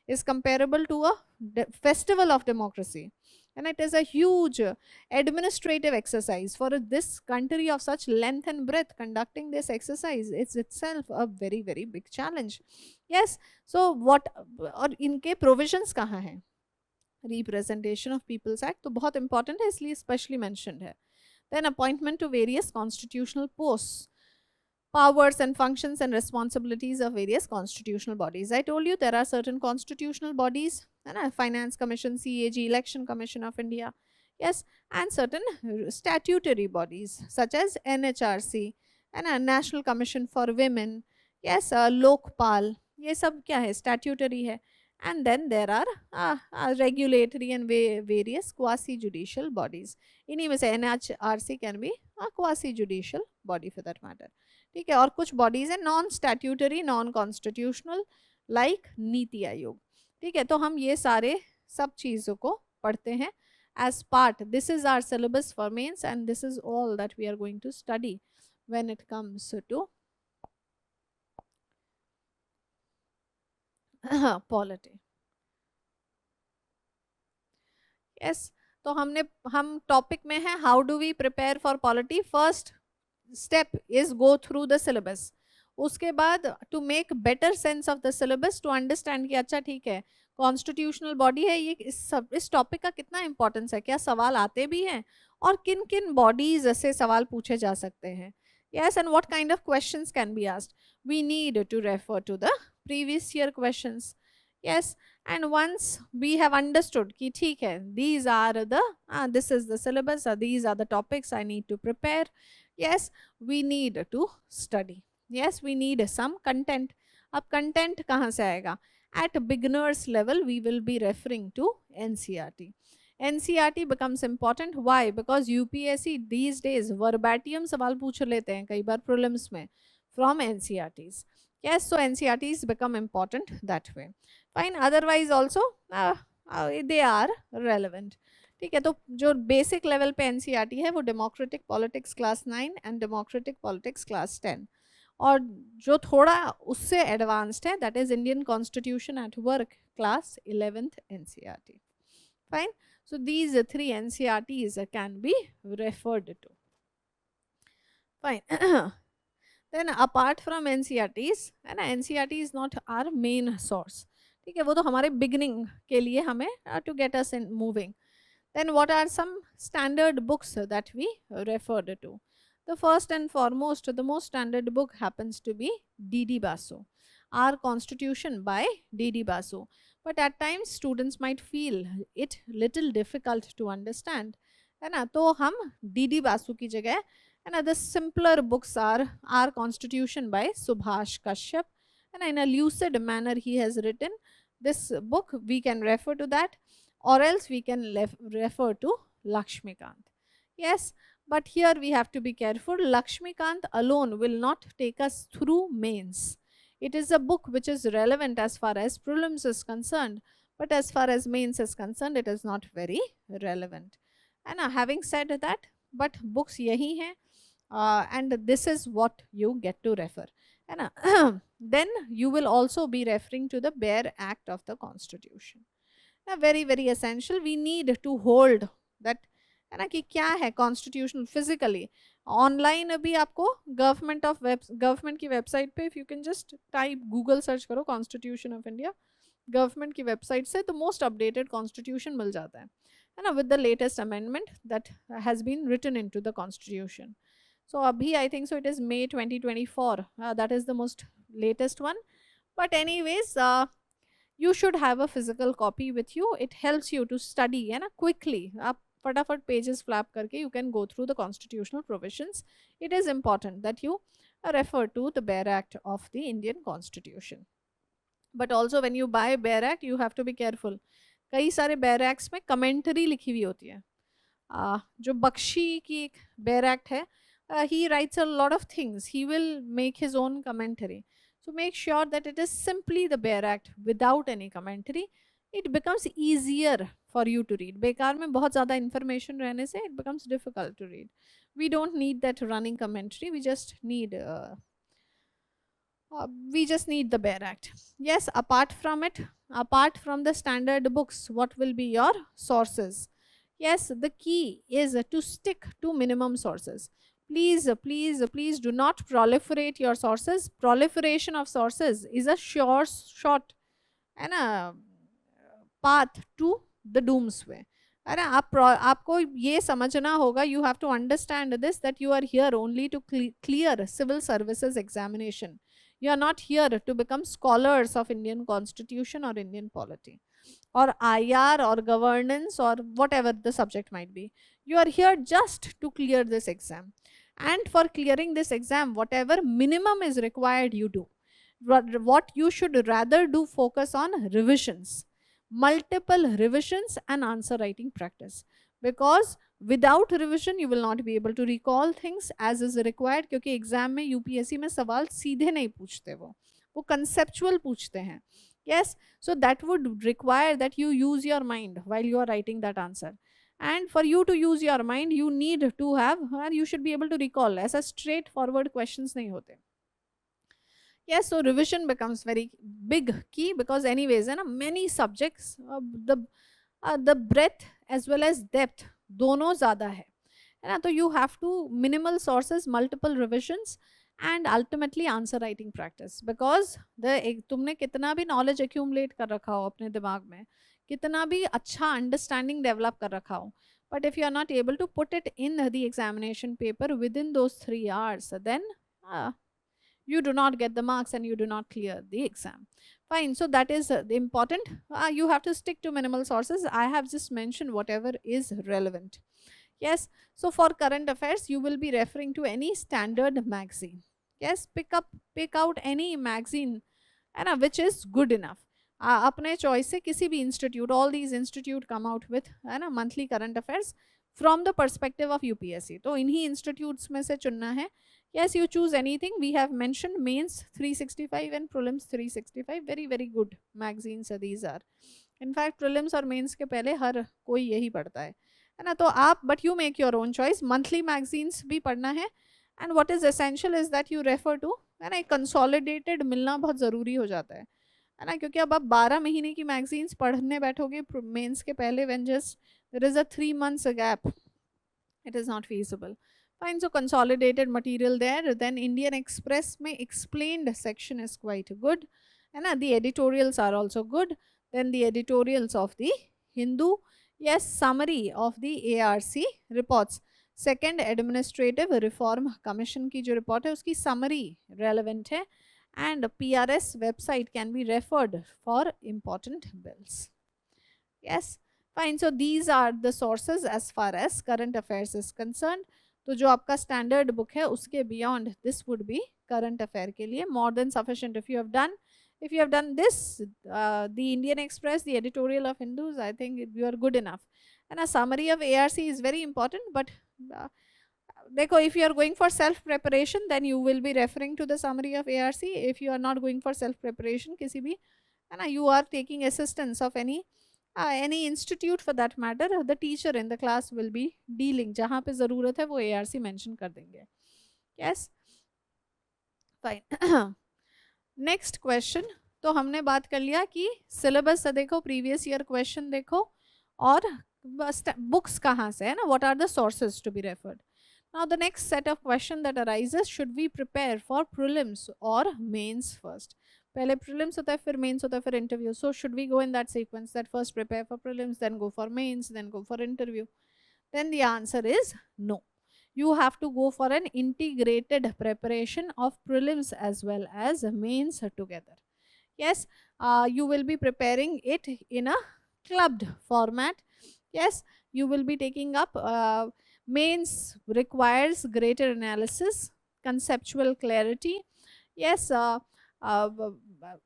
is comparable to a festival of democracy, and it is a huge administrative exercise for this country of such length and breadth. Conducting this exercise is itself a very very big challenge. Yes, so what, और इनके provisions कहाँ हैं? Representation of people's act तो बहुत important है, इसलिए specially mentioned है. Then appointment to various constitutional post, powers and functions and responsibilities of various constitutional bodies. I told you there are certain constitutional bodies, and Finance Commission, CAG, Election Commission of India, yes, and certain statutory bodies such as NHRC and National Commission for Women, yes, Lokpal, ये सब क्या है, statutory है. And then there are regulatory and various quasi-judicial bodies. इन्हीं में से NHRC can be a quasi-judicial body for that matter. ठीक है, और कुछ बॉडीज है non statutory, non constitutional, like NITI Aayog. ठीक है, तो हम ये सारे सब चीज़ों को पढ़ते हैं as part. This is our syllabus for mains and this is all that we are going to study when it comes to polity. Yes, तो हम टॉपिक में है how do we prepare for polity. First step is go through the syllabus. उसके बाद to make better sense of the syllabus, to understand कि अच्छा ठीक है कॉन्स्टिट्यूशनल बॉडी है, ये इस टॉपिक का कितना इंपॉर्टेंस है, क्या सवाल आते भी हैं और किन किन बॉडीज से सवाल पूछे जा सकते हैं. yes, and what kind of questions can be asked. We need to refer to the previous year questions. Yes, and once we have understood कि ठीक है, these are the this is the syllabus, these are the topics I need to prepare. Yes, we need to study. Yes, we need some content. अब content कहाँ से आएगा? At beginners level, we will be referring to NCERT. NCERT becomes important. Why? Because UPSC these days verbatim सवाल पूछ लेते हैं कई बार prelims में from NCERTs. Yes, so NCERTs become important that way. Fine. Otherwise also they are relevant. ठीक है, तो जो बेसिक लेवल पे एनसीईआरटी है वो democratic politics class 9 and democratic politics class 10, और जो थोड़ा उससे एडवांस्ड है that is Indian constitution at work class 11th NCERT. Fine. So these three NCERTs can be referred to. Fine. Then apart from NCERTs, है ना, NCERT is not our main source. ठीक है, वो तो हमारे beginning के लिए हमें to get us in moving. Then what are some standard books that we referred to? The first and foremost, the most standard book happens to be D.D. Basu, Our Constitution by D.D. Basu. But at times students might feel it little difficult to understand, है ना, तो हम D.D. Basu की जगह, है ना, the simpler books are Our Constitution by Subhash Kashyap, and in a lucid manner he has written this book. We can refer to that, or else we can refer to Lakshmikant. Yes, but here we have to be careful. Lakshmikant alone will not take us through mains. It is a book which is relevant as far as prelims is concerned, but as far as mains is concerned, it is not very relevant. And having said that, but books yahi hai, and this is what you get to refer. And then you will also be referring to the bare act of the Constitution. Now, very very essential, we need to hold that, है ना, कि क्या है constitutional physically. Online अभी आपको government की website पे, if you can just type Google search करो कॉन्स्टिट्यूशन ऑफ इंडिया, गवर्नमेंट की वेबसाइट से तो मोस्ट अपडेटेड कॉन्स्टिट्यूशन मिल जाता है ना, with the latest amendment that has been written into the constitution. So अभी I think so it is May 2024, that is the most latest one. But anyways, you should have a physical copy with you. It helps you to study, है ना, quickly. आप फटाफट pages flap करके you can go through the constitutional provisions. It is important that you refer to the bare act of the Indian Constitution. But also when you buy bare act, you have to be careful. कई सारे bare acts में commentary लिखी हुई होती है. जो बख्शी की एक bare act है, he writes a lot of things. He will make his own commentary. So make sure that it is simply the bare act without any commentary. It becomes easier for you to read. बेकार में बहुत ज़्यादा information रहने से it becomes difficult to read. We don't need that running commentary. We just need the bare act. Yes, apart from it, apart from the standard books, what will be your sources? Yes, the key is to stick to minimum sources. Please do not proliferate your sources. Proliferation of sources is a short and a path to the doomsday. अरे आपको ये समझना होगा, you have to understand this, that you are here only to clear civil services examination. You are not here to become scholars of Indian Constitution or Indian polity or IR or governance or whatever the subject might be. You are here just to clear this exam. And for clearing this exam, whatever minimum is required, you do. What you should rather do, focus on revisions, multiple revisions and answer writing practice. Because without revision, you will not be able to recall things as is required. क्योंकि exam में UPSC में सवाल सीधे नहीं पूछते, वो conceptual पूछते हैं. Yes, so that would require that you use your mind while you are writing that answer. And for you to use your mind, you need to have, and you should be able to recall. ऐसा straightforward questions नहीं होते. Yes, so revision becomes very big key, because anyways, है ना, many subjects, the breadth as well as depth दोनों ज़्यादा है ना, तो you have to minimal sources, multiple revisions and ultimately answer writing practice. Because तुमने कितना भी knowledge accumulate कर रखा हो अपने दिमाग में, कितना भी अच्छा अंडरस्टैंडिंग डेवलप कर रखा हो, but if you are not able to put it in the examination paper within those 3 hours, then you do not get the marks and you do not clear the exam. Fine, so that is important. You have to stick to minimal sources. I have just mentioned whatever is relevant. Yes, so for current affairs, you will be referring to any standard magazine. Yes, pick out any magazine and which is good enough. अपने choice से किसी भी institute, all these institute come out with, है ना, monthly current affairs from the perspective of UPSC. तो इन्हीं institutes में से चुनना है. Yes, you choose anything. We have mentioned mains 365 and prelims 365. Very very good magazines these are. In fact, prelims और mains के पहले हर कोई यही पढ़ता है ना. तो आप, but you make your own choice. Monthly magazines भी पढ़ना है. And what is essential is that you refer to, है ना, एक consolidated मिलना बहुत ज़रूरी हो जाता है. है ना, क्योंकि अब आप 12 महीने की मैगजीन्स पढ़ने बैठोगे मेंस के पहले, when just there is a 3 months gap, it is not feasible. Fine, so consolidated material there. Then Indian Express में explained section is quite good, and the editorials are also good. Then the editorials of the Hindu, yes, summary of the ARC reports. Second, administrative reform commission की जो report है उसकी summary relevant है, and PRS website can be referred for important bills. Yes. Fine, so these are the sources as far as current affairs is concerned. तो जो आपका standard book है उसके beyond this would be current affair के लिए more than sufficient if you have done this the Indian Express, the editorial of Hindu's, I think you are good enough. And a summary of ARC is very important, but देखो, if you are going for self preparation then you will be referring to the summary of ARC. If you are not going for self preparation, किसी भी, है ना, you are taking assistance of any institute for that matter, the teacher in the class will be dealing, जहाँ पे ज़रूरत है वो ARC mention कर देंगे. Yes, fine. Next question. तो हमने बात कर लिया कि syllabus देखो, previous year question देखो, और books कहाँ से है ना, what are the sources to be referred. Now the next set of question that arises, should we prepare for prelims or mains first. पहले prelims होता है, फिर mains होता है, फिर interview. So should we go in that sequence, that first prepare for prelims, then go for mains, then go for interview? Then the answer is no. You have to go for an integrated preparation of prelims as well as mains together. Yes, you will be preparing it in a clubbed format. Yes, you will be taking up mains requires greater analysis, conceptual clarity. Yes,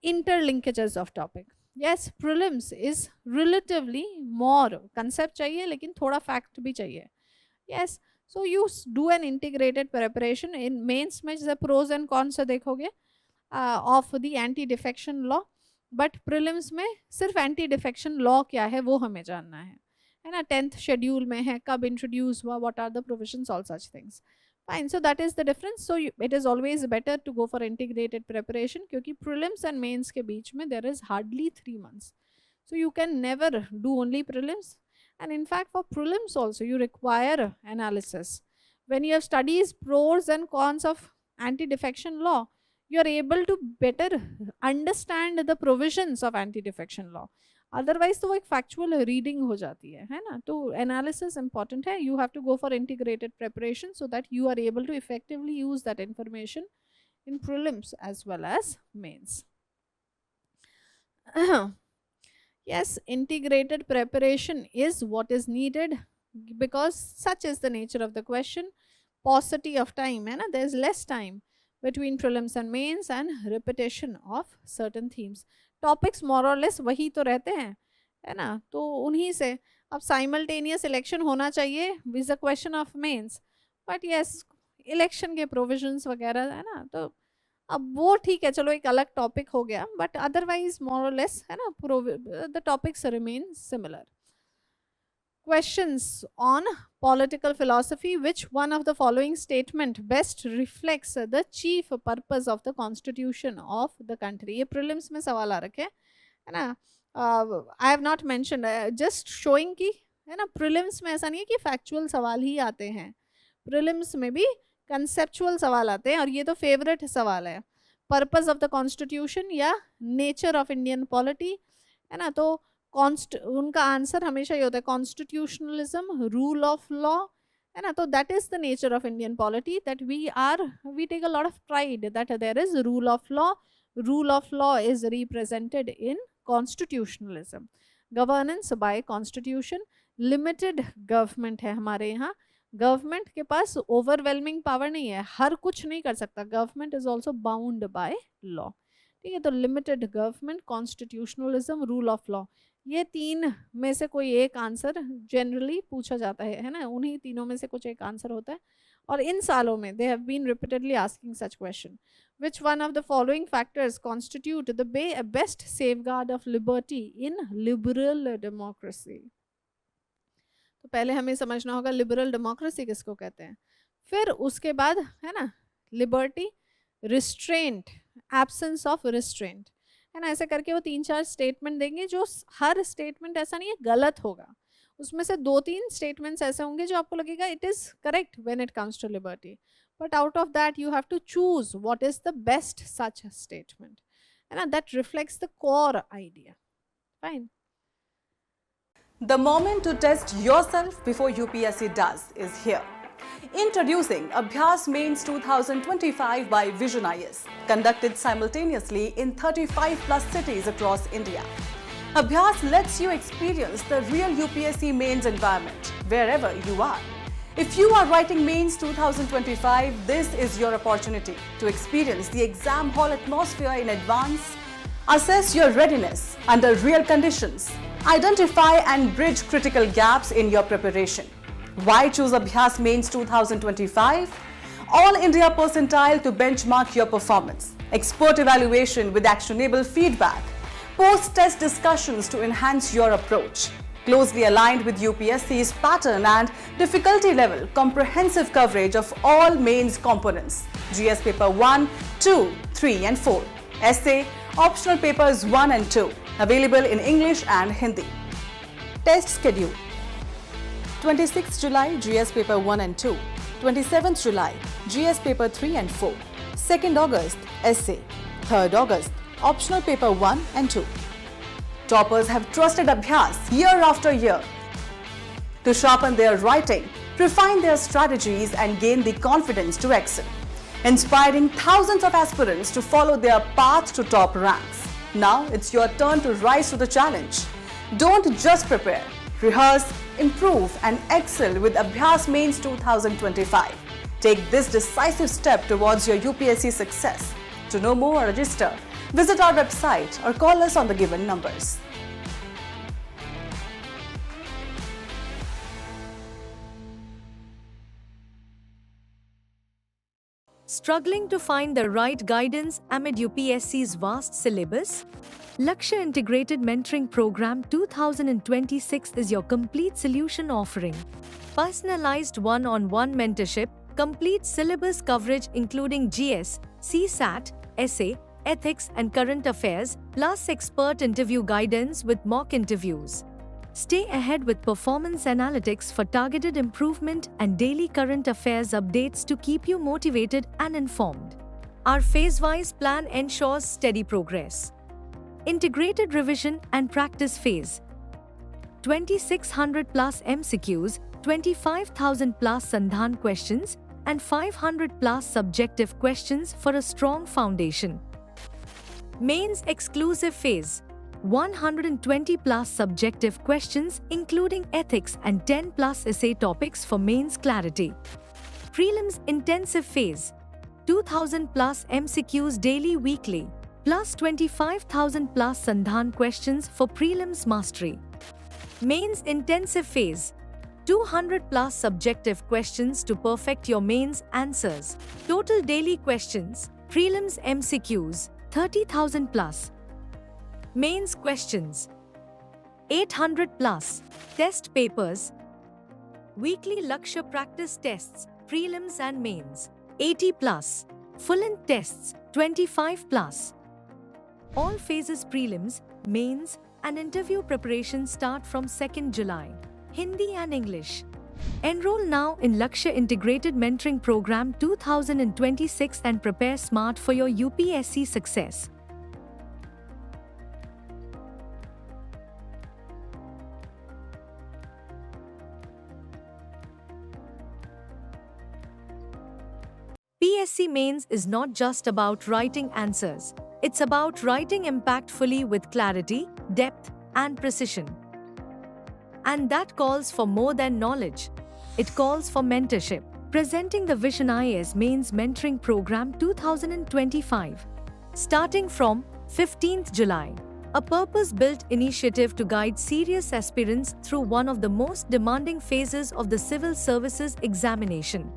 interlinkages of topic. Yes, prelims is relatively more concept चाहिए लेकिन थोड़ा fact भी चाहिए. Yes, so you do an integrated preparation. In mains में जैसे pros and cons देखोगे of the anti defection law, but prelims में सिर्फ anti defection law क्या है वो हमें जानना है ना, 10th schedule में है, कब introduce हुआ, what are the provisions, all such things. Fine, so that is the difference. So it is always better to go for integrated preparation क्योंकि prelims and mains के बीच में there is hardly 3 months. So you can never do only prelims, and in fact for prelims also you require analysis. When you have studies pros and cons of anti-defection law, you are able to better understand the provisions of anti-defection law. Otherwise तो वो एक factual reading हो जाती है ना. तो analysis important है. You have to go for integrated preparation so that you are able to effectively use that information in prelims as well as mains. Yes, integrated preparation is what is needed because such is the nature of the question. Paucity of time, है ना, there is less time between prelims and mains and repetition of certain themes. Topics more और less वही तो रहते हैं, है ना, तो उन्हीं से अब साइमल्टेनियस इलेक्शन होना चाहिए which the question of mains, but yes election के प्रोविजंस वगैरह है ना, तो अब वो ठीक है, चलो एक अलग टॉपिक हो गया, बट अदरवाइज मोर और लेस है ना, the topics remain similar. Questions on political philosophy. Which one of the following statement best reflects the chief purpose of the constitution of the country? ये prelims में सवाल आ रखे है ना. I have not mentioned, just showing कि है ना, prelims में ऐसा नहीं है कि factual सवाल ही आते हैं, prelims में भी conceptual सवाल आते हैं, और ये तो favorite सवाल है, purpose of the constitution या nature of Indian polity, है ना. तो उनका आंसर हमेशा ये होता है कॉन्स्टिट्यूशनलिज्म, रूल ऑफ लॉ, है ना. तो that is the nature of Indian polity, that we take a lot of pride that there is rule of law. Rule of law is represented in constitutionalism. Governance by constitution. Limited government है हमारे यहाँ. Government के पास overwhelming power नहीं है, हर कुछ नहीं कर सकता. Government is also bound by law. ठीक है, तो limited government, constitutionalism, rule of law, ये तीन में से कोई एक आंसर जनरली पूछा जाता है ना, उन्हीं तीनों में से कुछ एक आंसर होता है. और इन सालों में they have been repeatedly asking such question. Which one of the following factors constitute the best safeguard of liberty in liberal democracy. तो पहले हमें समझना होगा लिबरल डेमोक्रेसी किसको कहते हैं, फिर उसके बाद है ना liberty, restraint, absence of restraint, है ना, ऐसे करके वो 3-4 स्टेटमेंट देंगे जो हर स्टेटमेंट ऐसा नहीं है गलत होगा, उसमें से 2-3 स्टेटमेंट्स ऐसे होंगे जो आपको लगेगा it is correct when it comes to liberty, but out of that you have to choose what is the best such statement, है ना, that reflects the core idea. Fine. The moment to test yourself before UPSC does is here. Introducing Abhyas Mains 2025 by Vision IS, conducted simultaneously in 35 plus cities across India. Abhyas lets you experience the real UPSC mains environment wherever you are. If you are writing Mains 2025, this is your opportunity to experience the exam hall atmosphere in advance, assess your readiness under real conditions, identify and bridge critical gaps in your preparation. Why choose Abhyas Mains 2025? All India percentile to benchmark your performance, expert evaluation with actionable feedback, post-test discussions to enhance your approach, closely aligned with UPSC's pattern and difficulty level, comprehensive coverage of all mains components, GS paper 1, 2, 3 and 4, essay, optional papers 1 and 2, available in English and Hindi. Test schedule: 26th July, GS paper 1 and 2, 27th July, GS paper 3 and 4, 2nd August, essay, 3rd August, optional paper 1 and 2. Toppers have trusted Abhyas year after year to sharpen their writing, refine their strategies and gain the confidence to excel, inspiring thousands of aspirants to follow their path to top ranks. Now it's your turn to rise to the challenge. Don't just prepare, rehearse, improve and excel with Abhyas Mains 2025. Take this decisive step towards your UPSC success. To know more or register, visit our website or call us on the given numbers. Struggling to find the right guidance amid UPSC's vast syllabus? Lakshya Integrated Mentoring Program 2026 is your complete solution offering personalized one-on-one mentorship, complete syllabus coverage including GS, CSAT, essay, ethics and current affairs, plus expert interview guidance with mock interviews. Stay ahead with performance analytics for targeted improvement and daily current affairs updates to keep you motivated and informed. Our phase-wise plan ensures steady progress. Integrated revision and practice phase. 2,600 plus MCQs, 25,000 plus Sandhan questions, and 500 plus subjective questions for a strong foundation. Mains exclusive phase. 120 plus subjective questions including ethics and 10 plus essay topics for mains clarity. Prelims intensive phase. 2,000 plus MCQs daily weekly, plus 25,000 plus Sandhan questions for prelims mastery. Mains intensive phase. 200 plus subjective questions to perfect your mains answers. Total daily questions. Prelims MCQs. 30,000 plus. Mains questions. 800 plus. Test papers. Weekly Lakshya practice tests, prelims and mains. 80 plus. Full-length tests. 25 plus. All phases prelims, mains and interview preparation start from 2nd July. Hindi and English. Enroll now in Lakshya Integrated Mentoring Program 2026 and prepare smart for your UPSC success. PSC Mains is not just about writing answers. It's about writing impactfully with clarity, depth, and precision. And that calls for more than knowledge. It calls for mentorship. Presenting the Vision IS Mains Mentoring Program 2025. Starting from 15th July. A purpose-built initiative to guide serious aspirants through one of the most demanding phases of the civil services examination.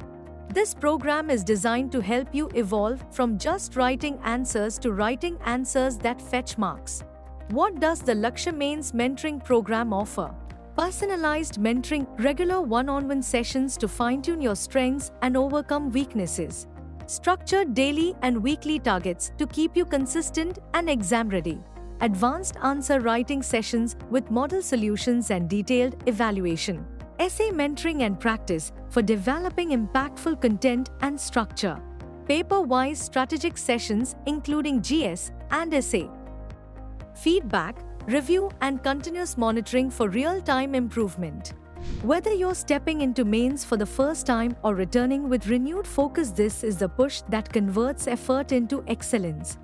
This program is designed to help you evolve from just writing answers to writing answers that fetch marks. What does the Lakshya Mains Mentoring Program offer? Personalized mentoring, regular one-on-one sessions to fine-tune your strengths and overcome weaknesses. Structured daily and weekly targets to keep you consistent and exam-ready. advanced answer writing sessions with model solutions and detailed evaluation, essay mentoring and practice for developing impactful content and structure, paper-wise strategic sessions including GS and essay, feedback, review and continuous monitoring for real-time improvement. Whether you're stepping into mains for the first time or returning with renewed focus, this is the push that converts effort into excellence.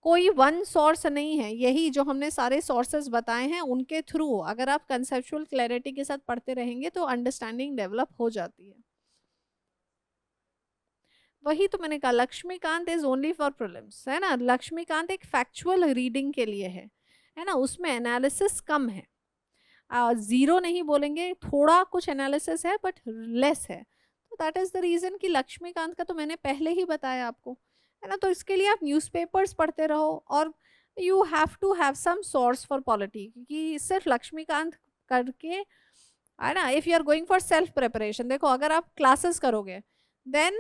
कोई one source नहीं है, यही जो हमने सारे sources बताए हैं उनके थ्रू अगर आप कंसेप्चुअल क्लैरिटी के साथ पढ़ते रहेंगे तो अंडरस्टैंडिंग डेवलप हो जाती है। वही तो मैंने कहा, Laxmikanth is only for prelims, है ना। लक्ष्मीकांत एक फैक्चुअल रीडिंग के लिए है ना, उसमें एनालिसिस कम है। ज़ीरो नहीं बोलेंगे, थोड़ा कुछ एनालिसिस है बट लेस है। तो दैट इज़ द रीज़न कि लक्ष्मीकांत का तो मैंने पहले ही बताया आपको, है ना। तो इसके लिए आप न्यूज़पेपर्स पढ़ते रहो और you have to have some source for polity, क्योंकि सिर्फ लक्ष्मीकांत करके, है ना, if you are going for self preparation, देखो अगर आप क्लासेस करोगे then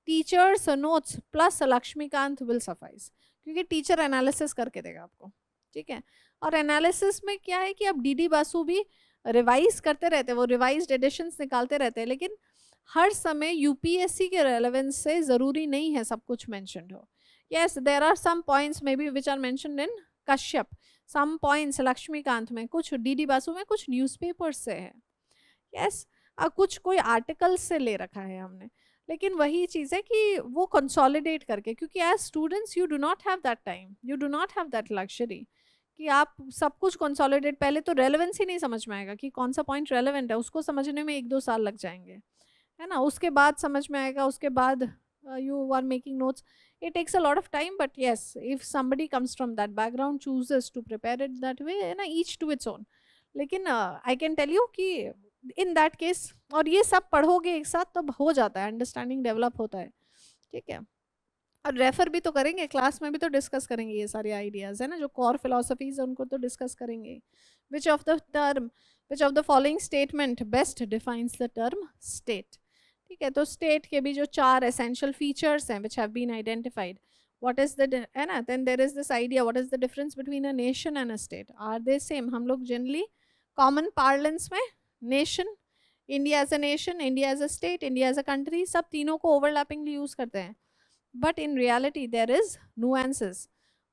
teachers notes plus Laxmikanth will suffice, क्योंकि टीचर एनालिसिस करके देगा आपको, ठीक है। और एनालिसिस में क्या है कि अब डीडी बासु भी रिवाइज करते रहते हैं, वो रिवाइज्ड एडिशंस निकालते रहते हैं, लेकिन हर समय यूपीएससी के रेलेवेंस से ज़रूरी नहीं है सब कुछ मैंशनड हो। Yes, there are some points may be which are mentioned in Kashyap, some points Laxmikanth में, कुछ डीडी बासु में, कुछ न्यूज़पेपर्स से है। येस, कुछ कोई आर्टिकल्स से ले रखा है हमने, लेकिन वही चीज़ है कि वो कंसोलिडेट करके, क्योंकि as students you do not have that time, you do not have that luxury कि आप सब कुछ कंसोलिडेट, पहले तो रेलेवेंस ही नहीं समझ में आएगा कि कौन सा पॉइंट रेलेवेंट है, उसको समझने में 1-2 साल लग जाएंगे, है ना। उसके बाद समझ में आएगा, उसके बाद you are making notes, it takes a lot of time. But yes, if somebody comes from that background, chooses to prepare it that way, है ना, ईच टू इट्स ओन। लेकिन आई कैन टेल यू कि in that case, और ये सब पढ़ोगे एक साथ तब हो जाता है, अंडरस्टैंडिंग डेवलप होता है, ठीक है। और रेफर भी तो करेंगे, क्लास में भी तो डिस्कस करेंगे ये सारे आइडियाज़, है ना, जो कोर फिलोसफीज है उनको तो डिस्कस करेंगे। Which of the following statement best defines the term state, ठीक है। तो स्टेट के भी जो 4 एसेंशियल फीचर्स हैं which have been identified, what is the, है ना, then there is this idea what is the difference between a nation and a state, are they same. हम लोग जनरली कॉमन पार्लेंस में nation, India as a nation, India as a state, India as a country, सब तीनों को ओवरलैपिंगली use करते हैं, but in reality there is nuances.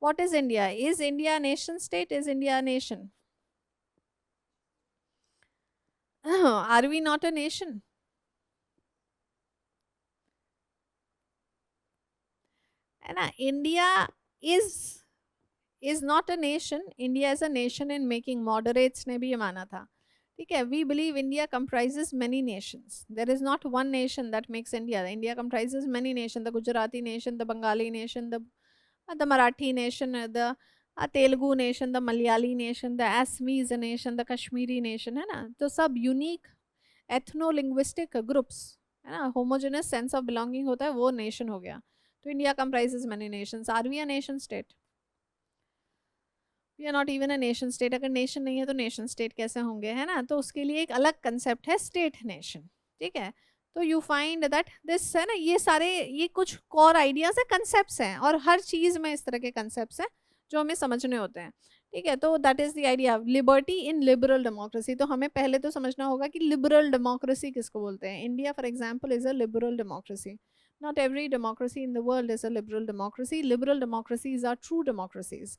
What is India? Is India a nation state? Is India a nation? Are we not a nation? And India is not a nation. India is a nation in making. Moderates ने भी ये माना था, ठीक है। We believe India comprises many nations. There is not one nation that makes India. India comprises many nations. The Gujarati nation, the Bengali nation, the Marathi nation, the Telugu nation, the Malayali nation, the Assamese nation, the Kashmiri nation, है ना। तो सब unique ethno-linguistic groups, है ना, homogeneous sense of belonging होता है, वो nation हो गया। तो India comprises many nations. Are we a nation state? We are not even a nation state. अगर नेशन नहीं है तो नेशन स्टेट कैसे होंगे, है ना। तो उसके लिए एक अलग कंसेप्ट है स्टेट नेशन, ठीक है। तो यू फाइंड दैट दिस, है ना, ये सारे ये कुछ कोर आइडियाज है, कंसेप्ट्स हैं, और हर चीज़ में इस तरह के कंसेप्ट्स हैं जो हमें समझने होते हैं, ठीक है। तो that is the idea liberty in liberal democracy. तो हमें पहले तो समझना होगा कि लिबरल डेमोक्रेसी किसको बोलते हैं। India for example is a liberal democracy. Not every democracy in the world is a liberal democracy. Liberal democracies are true democracies.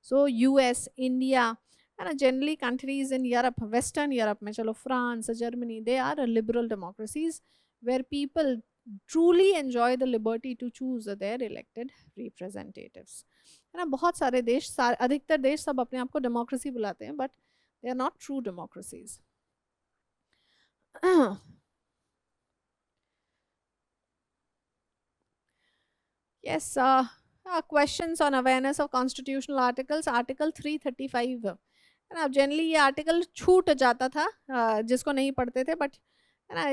So US, India, and generally countries in Europe, Western Europe, में चलो France, Germany, they are liberal democracies where people truly enjoy the liberty to choose their elected representatives. है ना, बहुत सारे देश, अधिकतर देश सब अपने आप को डेमोक्रेसी बुलाते हैं, but they are not true democracies. Yes, questions on awareness of constitutional articles. Article 335, है ना, जनरली ये आर्टिकल छूट जाता था जिसको नहीं पढ़ते थे, बट है ना,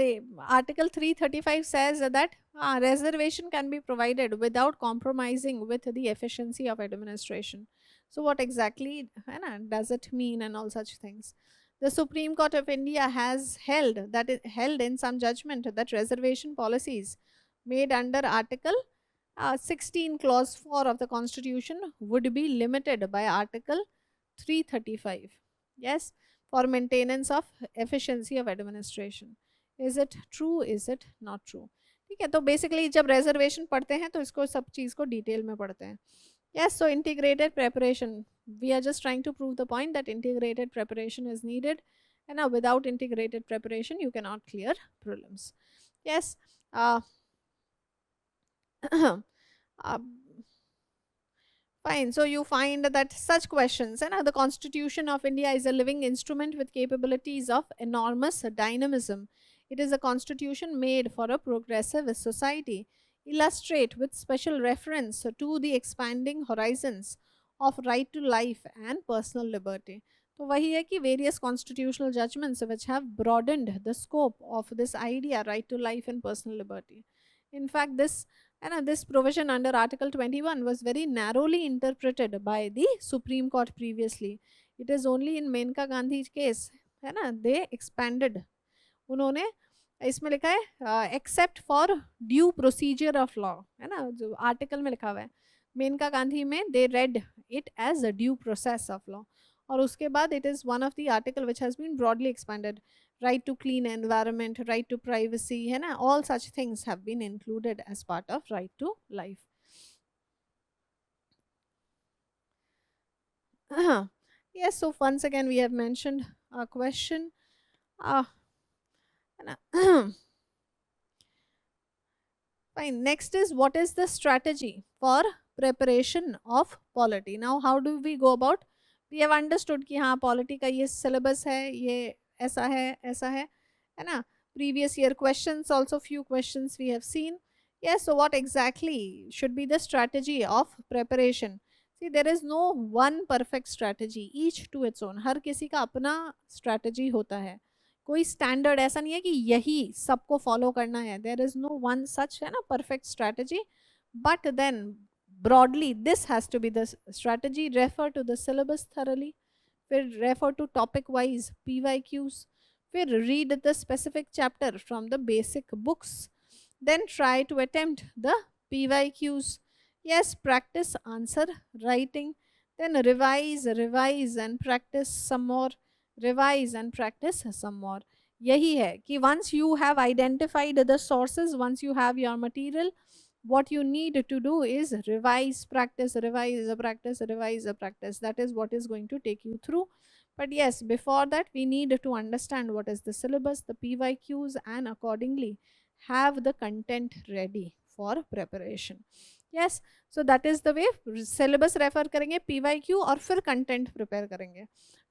article 335 says that reservation can be provided without compromising with the efficiency of administration. So what exactly है ना does it mean and all such things. The Supreme Court of India has held in some judgment that reservation policies made under Article 16 Clause 4 of the Constitution would be limited by Article 335. Yes, for maintenance of efficiency of administration. Is it true? Is it not true? ठीक है, तो basically जब reservation पढ़ते हैं तो इसको सब चीज़ को डिटेल में पढ़ते हैं. Yes, so integrated preparation. We are just trying to prove the point that integrated preparation is needed. And now without integrated preparation, you cannot clear prelims. Yes. Fine. So you find that such questions, and the Constitution of India is a living instrument with capabilities of enormous dynamism. It is a constitution made for a progressive society. Illustrate with special reference to the expanding horizons of right to life and personal liberty. तो वही है कि various constitutional judgments which have broadened the scope of this idea, right to life and personal liberty. In fact, this provision under Article 21 was very narrowly interpreted by the Supreme Court previously. It is only in Menka Gandhi's case, है ना, they expanded. उन्होंने इसमें लिखा है except for due procedure of law, है ना, जो article में लिखा हुआ है. मेनका गांधी में they read it as a due process of law, और उसके बाद it is one of the article which has been broadly expanded. Right to clean environment, right to privacy, है ना, all such things have been included as part of right to life. Yes, so once again we have mentioned a question. Fine. Next is, what is the strategy for preparation of polity? Now how do we go about? We have understood कि हाँ polity का ये syllabus है, ये ऐसा है ना. Previous year questions, also few questions we have seen. Yes, so what exactly should be the strategy of preparation? See, there is no one perfect strategy, each to its own. हर किसी का अपना strategy होता है. कोई standard ऐसा नहीं है कि यही सबको फॉलो करना है. There is no one such, है ना, perfect strategy. But then broadly this has to be the strategy. Refer to the syllabus thoroughly, फिर refer to topic wise PYQs, फिर read the specific chapter from the basic books, then try to attempt the PYQs. yes, practice answer writing, then revise and practice some more, revise and practice some more. यही है कि once you have identified the sources, once you have your material, what you need to do is revise, practice, revise, practice, revise, practice. That is what is going to take you through. But yes, before that we need to understand what is the syllabus, the PYQs, and accordingly have the content ready for preparation. yes, so that is the way. syllabus refer करेंगे, PYQ, और फिर content prepare करेंगे.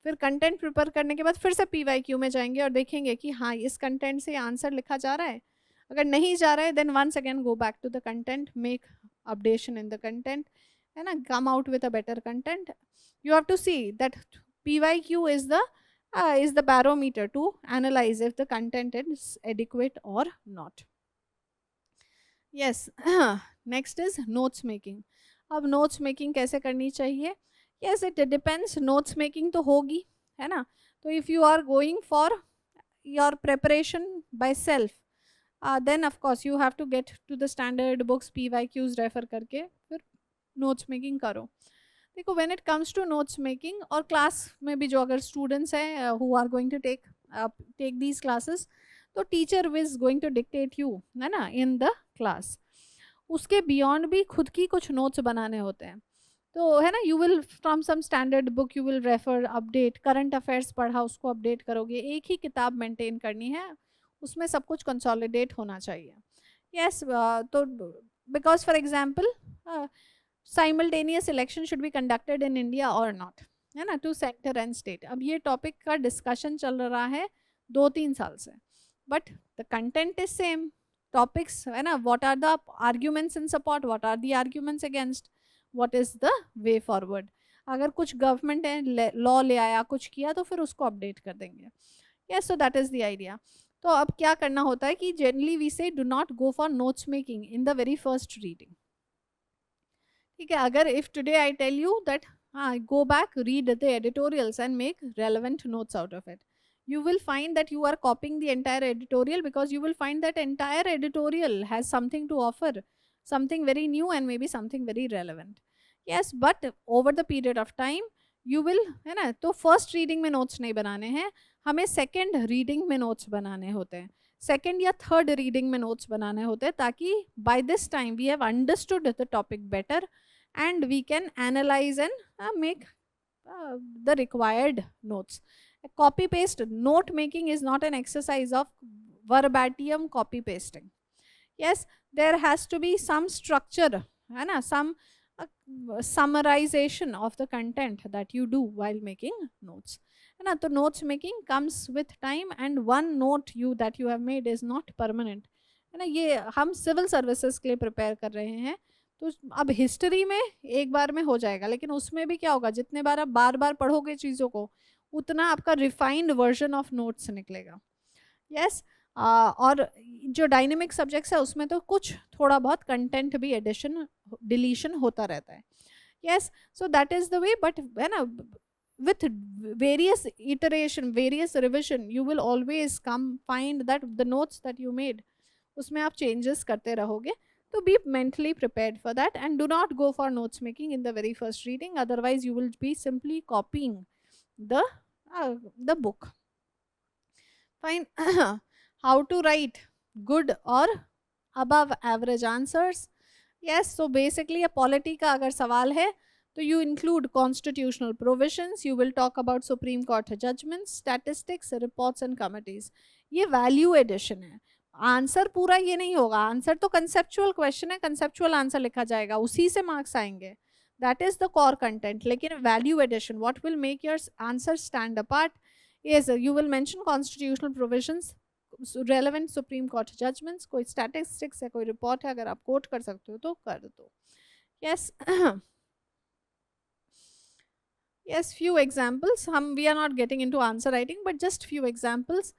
फिर content prepare करने के बाद फिर से PYQ में जाएंगे और देखेंगे कि हाँ इस कंटेंट से आंसर लिखा जा रहा है. अगर नहीं जा रहा है then once again go back to the content, make updation in the content, है ना, come out with a better content. You have to see that PYQ is the barometer to analyze if the content is adequate or not. yes. next is notes making. अब notes making कैसे करनी चाहिए? yes, it depends. notes making तो होगी, है ना. तो if you are going for your preparation by self, then of course you have to get to the standard books, PYQs refer करके फिर notes making करो. देखो when it comes to notes making, और class में भी जो अगर students हैं who are going to take these classes, तो teacher is going to dictate you, है ना, in the class. उसके beyond भी खुद की कुछ notes बनाने होते हैं. तो है ना, you will from some standard book you will refer, update, current affairs पढ़ा उसको अपडेट करोगे. एक ही किताब मेंटेन करनी है, उसमें सब कुछ कंसोलिडेट होना चाहिए. यस, तो because for example simultaneous election should be conducted in India और नॉट, है ना, टू सेंटर एंड स्टेट. अब ये टॉपिक का डिस्कशन चल रहा है 2-3 साल से, but the content is same. Topics, है ना, what are the arguments in support, what are the arguments against, what is the way forward. अगर कुछ गवर्नमेंट है लॉ ले आया, कुछ किया, तो फिर उसको अपडेट कर देंगे. yes, so that is the idea. तो अब क्या करना होता है कि generally we say do not go for notes making in the very first reading. ठीक है, अगर if today I tell you that go back, read the editorials and make relevant notes out of it. You will find that you are copying the entire editorial, because you will find that entire editorial has something to offer, something very new and maybe something very relevant. Yes, but over the period of time you will, है ना, तो first reading में notes नहीं बनाने हैं, हमें second reading में notes बनाने होते हैं, सेकेंड या थर्ड रीडिंग में नोट्स बनाने होते हैं, ताकि by this time we have understood the topic better and we can analyze and make the required notes. Copy paste note making is not an exercise of verbatim copy pasting. Yes, there has to be some structure, है ना, some summarization of the content that you do while making notes, है ना. तो notes making comes with time, and one note that you have made is not permanent, है ना. ये हम civil services के लिए प्रिपेयर कर रहे हैं, तो अब हिस्ट्री में एक बार में हो जाएगा, लेकिन उसमें भी क्या होगा, जितने बार आप बार बार पढ़ोगे चीज़ों को, उतना आपका रिफाइंड वर्जन ऑफ नोट्स निकलेगा. यस, और जो डायनेमिक सब्जेक्ट्स है उसमें तो कुछ थोड़ा बहुत कंटेंट भी एडिशन डिलीशन होता रहता है. Yes, so that is the way, but है ना, with various iteration, various revision, you will always find that the notes that you made, उसमें आप changes करते रहोगे. So be mentally prepared for that, and do not go for notes making in the very first reading, otherwise you will be simply copying the book. Fine. How to write good or above average answers? Yes, so basically a polity का अगर सवाल है तो you include constitutional provisions, you will talk about Supreme Court judgments, statistics, reports and committees. ये value addition है. Answer पूरा ये नहीं होगा, आंसर तो कंसेप्चुअल क्वेश्चन है, कंसेप्चुअल आंसर लिखा जाएगा, उसी से मार्क्स आएंगे, that is the core content. लेकिन value addition, what will make your answer stand apart is you will mention constitutional provisions, relevant Supreme Court judgments, कोई स्टैटिस्टिक्स है, कोई रिपोर्ट है, अगर आप कोट कर सकते हो तो कर दो. Yes, yes, few examples. We are not getting into answer writing, but just few examples.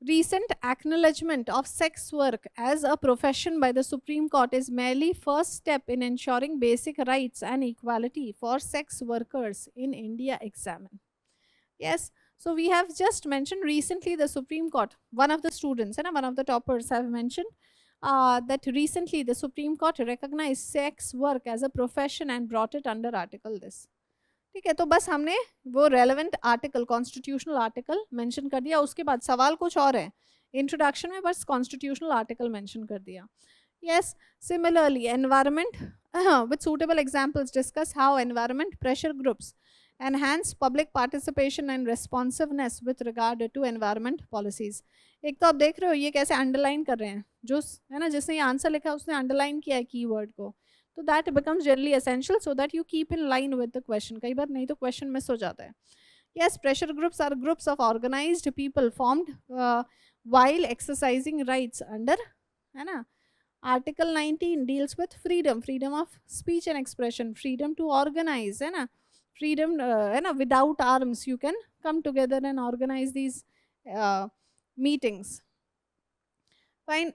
Recent acknowledgement of sex work as a profession by the Supreme Court is merely first step in ensuring basic rights and equality for sex workers in India examine. Yes, so we have just mentioned recently the Supreme Court, one of the students and one of the toppers have mentioned that recently the Supreme Court recognized sex work as a profession and brought it under article this. ठीक है, तो बस हमने वो relevant article, constitutional article mention कर दिया. उसके बाद सवाल कुछ और है, इंट्रोडक्शन में बस कॉन्स्टिट्यूशनल आर्टिकल मेंशन कर दिया. Yes, similarly environment with suitable examples discuss how environment pressure groups enhance public participation and responsiveness with regard to environment policies. एक तो आप देख रहे हो ये कैसे अंडरलाइन कर रहे हैं, जो है ना, जिसने ये आंसर लिखा उसने अंडरलाइन किया है कीवर्ड को. So that becomes generally essential so that you keep in line with the question. कई बार नहीं तो question miss हो जाता है. Yes, pressure groups are groups of organized people formed while exercising rights under, है ना. Article 19 deals with freedom, freedom of speech and expression, freedom to organize, है ना, freedom, है ना, without arms you can come together and organize these meetings. Fine.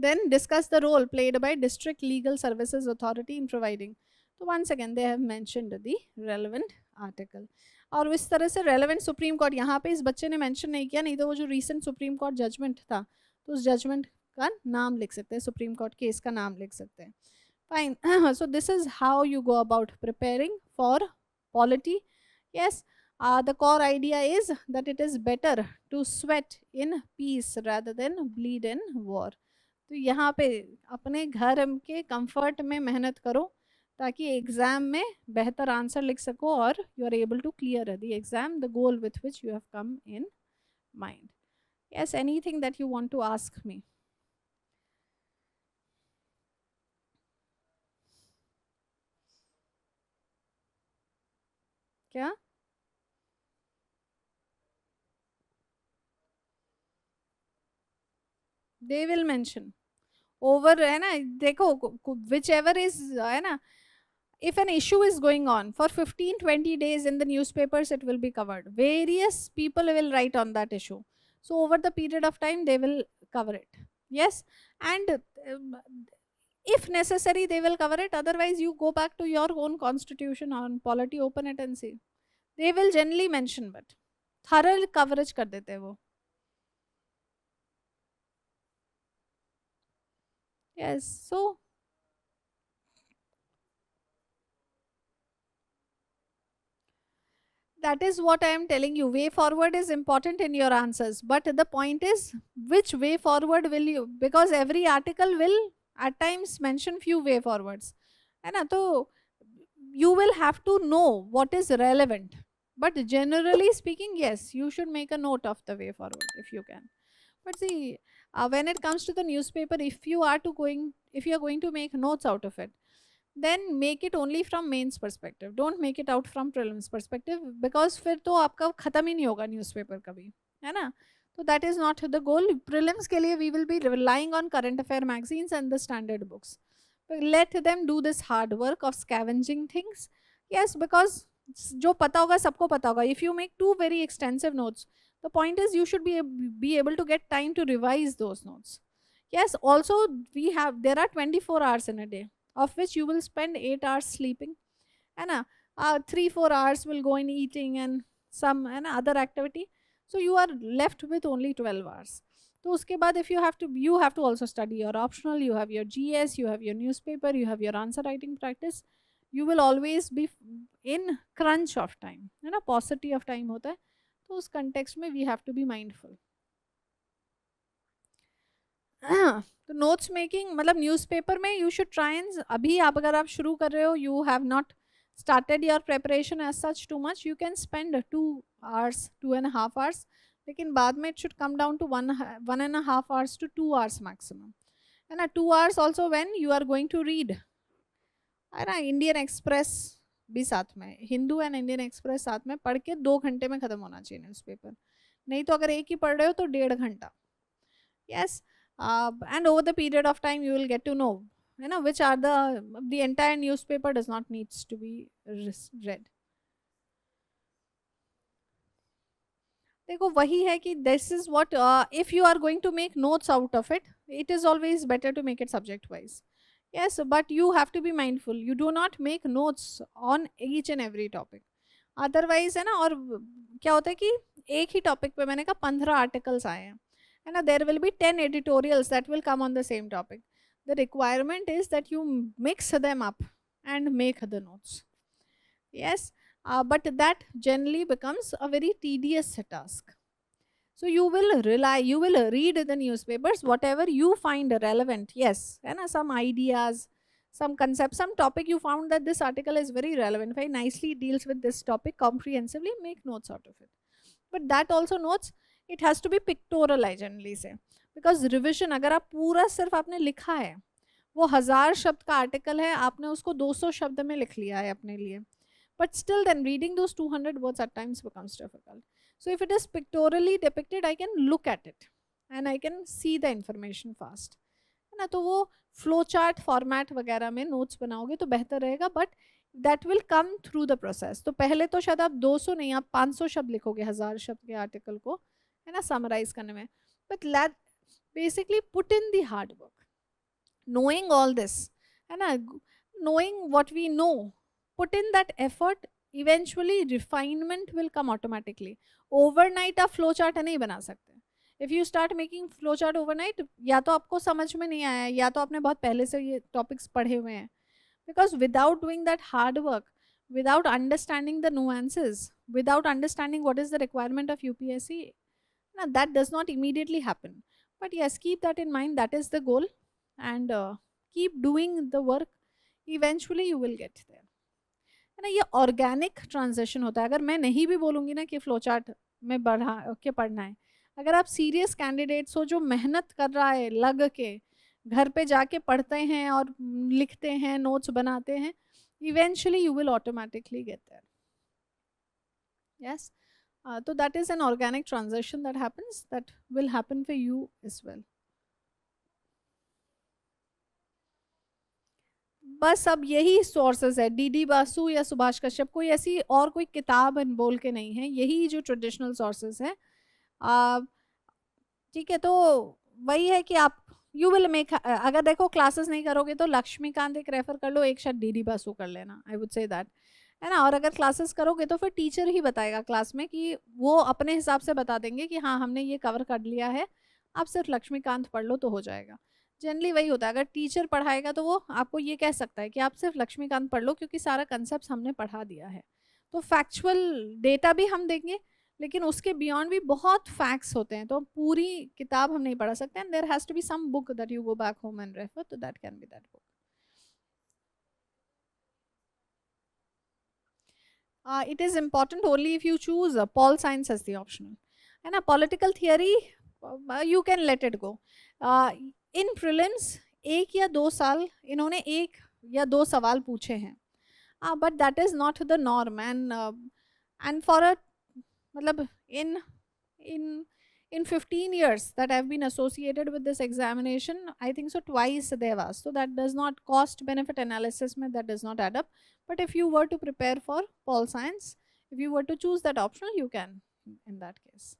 Then discuss the role played by District Legal Services Authority in providing. So once again they have mentioned the relevant article. और इस तरह से relevant Supreme Court यहाँ पे इस बच्चे ने mention नहीं किया, नहीं तो वो जो recent Supreme Court judgment था तो उस judgment का नाम लिख सकते हैं, Supreme Court case का नाम लिख सकते हैं. Fine. So this is how you go about preparing for polity. Yes. The core idea is that it is better to sweat in peace rather than bleed in war. तो यहाँ पे अपने घर के कंफर्ट में मेहनत करो ताकि एग्जाम में बेहतर आंसर लिख सको और you are able to clear the exam, the goal with which you have come in mind. Yes, anything that you want to ask me? क्या they will mention over, है ना, देखो whichever is, है ना, if an issue is going on for 15-20 days in the newspapers, it will be covered. Various people will write on that issue. So over the period of time, they will cover it. Yes, and If necessary they will cover it, otherwise you go back to your own constitution on polity, open it and see. They will generally mention, but thorough coverage कर देते हैं वो. Yes, so that is what I am telling you. Way forward is important in your answers, but the point is which way forward will you, because every article will at times mention few way forwards, है ना. तो you will have to know what is relevant, but generally speaking, yes, you should make a note of the way forward if you can. But see, when it comes to the newspaper, if you are going to make notes out of it, then make it only from mains perspective. Don't make it out from prelims perspective, because फिर तो आपका खत्म ही नहीं होगा newspaper कभी, है ना. So that is not the goal. Prelims के लिए we will be relying on current affair magazines and the standard books. But let them do this hard work of scavenging things. Yes, because जो पता होगा सबको पता होगा. If you make two very extensive notes, the point is you should be able to get time to revise those notes. Yes, also there are 24 hours in a day, of which you will spend 8 hours sleeping, and 3-4 hours will go in eating and some other activity. So you are left with only 12 hours. So uske baad, if you have to also study your optional, you have your GS, you have your newspaper, you have your answer writing practice. You will always be in crunch of time, है ना. Paucity of time होता है, तो उस context में we have to be mindful. तो notes making मतलब newspaper में यू शुड ट्राई एंड अभी आप अगर आप शुरू कर रहे हो, you have not started your preparation as such too much, you can spend 2 hours, 2.5 hours, लेकिन बाद में it should come down to 1.5 hours to 2 hours maximum, है ना. 2 hours also when you are going to read, है ना. Indian express भी साथ में, हिंदू एंड इंडियन एक्सप्रेस साथ में पढ़ के 2 घंटे में ख़त्म होना चाहिए न्यूज़पेपर. नहीं तो अगर एक ही पढ़ रहे हो तो 1.5 घंटा. Yes, and over the period of time you will get to know, you know, which are the entire newspaper does not needs to be read. देखो वही है कि this is what if you are going to make notes out of it, it is always better to make it subject wise. Yes, but you have to be mindful, you do not make notes on each and every topic, otherwise है ना. और क्या होता है कि एक ही topic पे मैंने कहा 15 आर्टिकल्स आए हैं, है ना. there will be 10 editorials that will come on the same topic. The requirement is that you mix them up and make the notes. Yes, but that generally becomes a very tedious task. So you will read the newspapers, whatever you find relevant. Yes, and some ideas, some concepts, some topic you found that this article is very relevant, very nicely deals with this topic comprehensively, make notes out of it. But that also notes, it has to be pictorial, I generally say, because revision अगर आप पूरा सिर्फ आपने लिखा है, वो 1000 शब्द का आर्टिकल है, आपने उसको 200 शब्द में लिख लिया है अपने लिए, but still then reading those 200 words at times becomes difficult. So if it is pictorially depicted, I can look at it and I can see the information fast, है ना. तो वो फ्लो चार्ट फॉर्मेट वगैरह में notes बनाओगे तो बेहतर रहेगा, but that will come through the process. तो पहले तो शायद आप 200 नहीं, आप 500 शब्द लिखोगे 1000 शब्द के आर्टिकल को, है ना, समराइज करने में. But let basically put in the hard work, knowing all this, है ना, knowing what we know, put in that effort, eventually refinement will come automatically. Overnight आप फ्लो चार्ट नहीं बना सकते. If you start making flow chart overnight, या तो आपको समझ में नहीं आया, या तो आपने बहुत पहले से ये टॉपिक्स पढ़े हुए हैं. Because without doing that hard work, without understanding the nuances, without understanding what is the requirement of UPSC, now that does not immediately happen. But yes, keep that in mind, that is the goal, and keep doing the work, eventually you will get there. है ना, ये organic transition होता है. अगर मैं नहीं भी बोलूँगी ना कि फ्लो चार्ट में बढ़ा के पढ़ना है, अगर आप सीरियस कैंडिडेट्स हो जो मेहनत कर रहा है, लग के घर पे जाके पढ़ते हैं और लिखते हैं, नोट्स बनाते हैं, eventually you will automatically get there. Yes, तो that is an organic transition that happens, that will happen for you as well. बस अब यही सोर्सेज है, डी बासु या सुभाष कश्यप, कोई ऐसी और कोई किताब बोल के नहीं है, यही जो ट्रेडिशनल सोर्सेज है. ठीक है, तो वही है कि आप यू विल मेक, अगर देखो क्लासेस नहीं करोगे तो लक्ष्मीकांत एक रेफर कर लो, एक शायद डीडी बासु कर लेना, आई वुड से दैट, है ना। और अगर क्लासेस करोगे तो फिर टीचर ही बताएगा क्लास में, कि वो अपने हिसाब से बता देंगे कि हाँ हमने ये कवर कर लिया है, आप सिर्फ लक्ष्मीकांत पढ़ लो तो हो जाएगा। जनरली वही होता है, अगर टीचर पढ़ाएगा तो वो आपको ये कह सकता है कि आप सिर्फ लक्ष्मीकांत पढ़ लो क्योंकि सारा कंसेप्ट हमने पढ़ा दिया है। तो फैक्चुअल डेटा भी हम देंगे, लेकिन उसके बियॉन्ड भी बहुत फैक्ट्स होते हैं, तो पूरी किताब हम नहीं पढ़ा सकते, and there has to be some book that you go back home and refer, तो that can be that book. It is important only if you choose Pol Science as the optional, है ना। Political theory you can let it go. In prelims 1 या 2 साल इन्होंने 1 या 2 सवाल पूछे हैं, but that is not the norm, and for a मतलब in 15 years that I've been associated with this examination, I think so twice they have asked, so that does not, cost benefit analysis mein that does not add up. But if you were to prepare for Pol Science, if you were to choose that optional, you can in that case.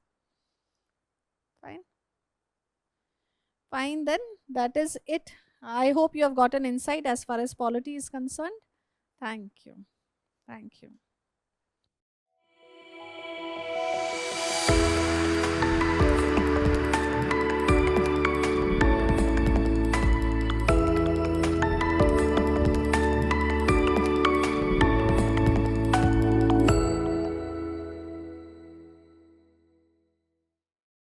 Fine, then that is it. I hope you have got an insight as far as polity is concerned. Thank you.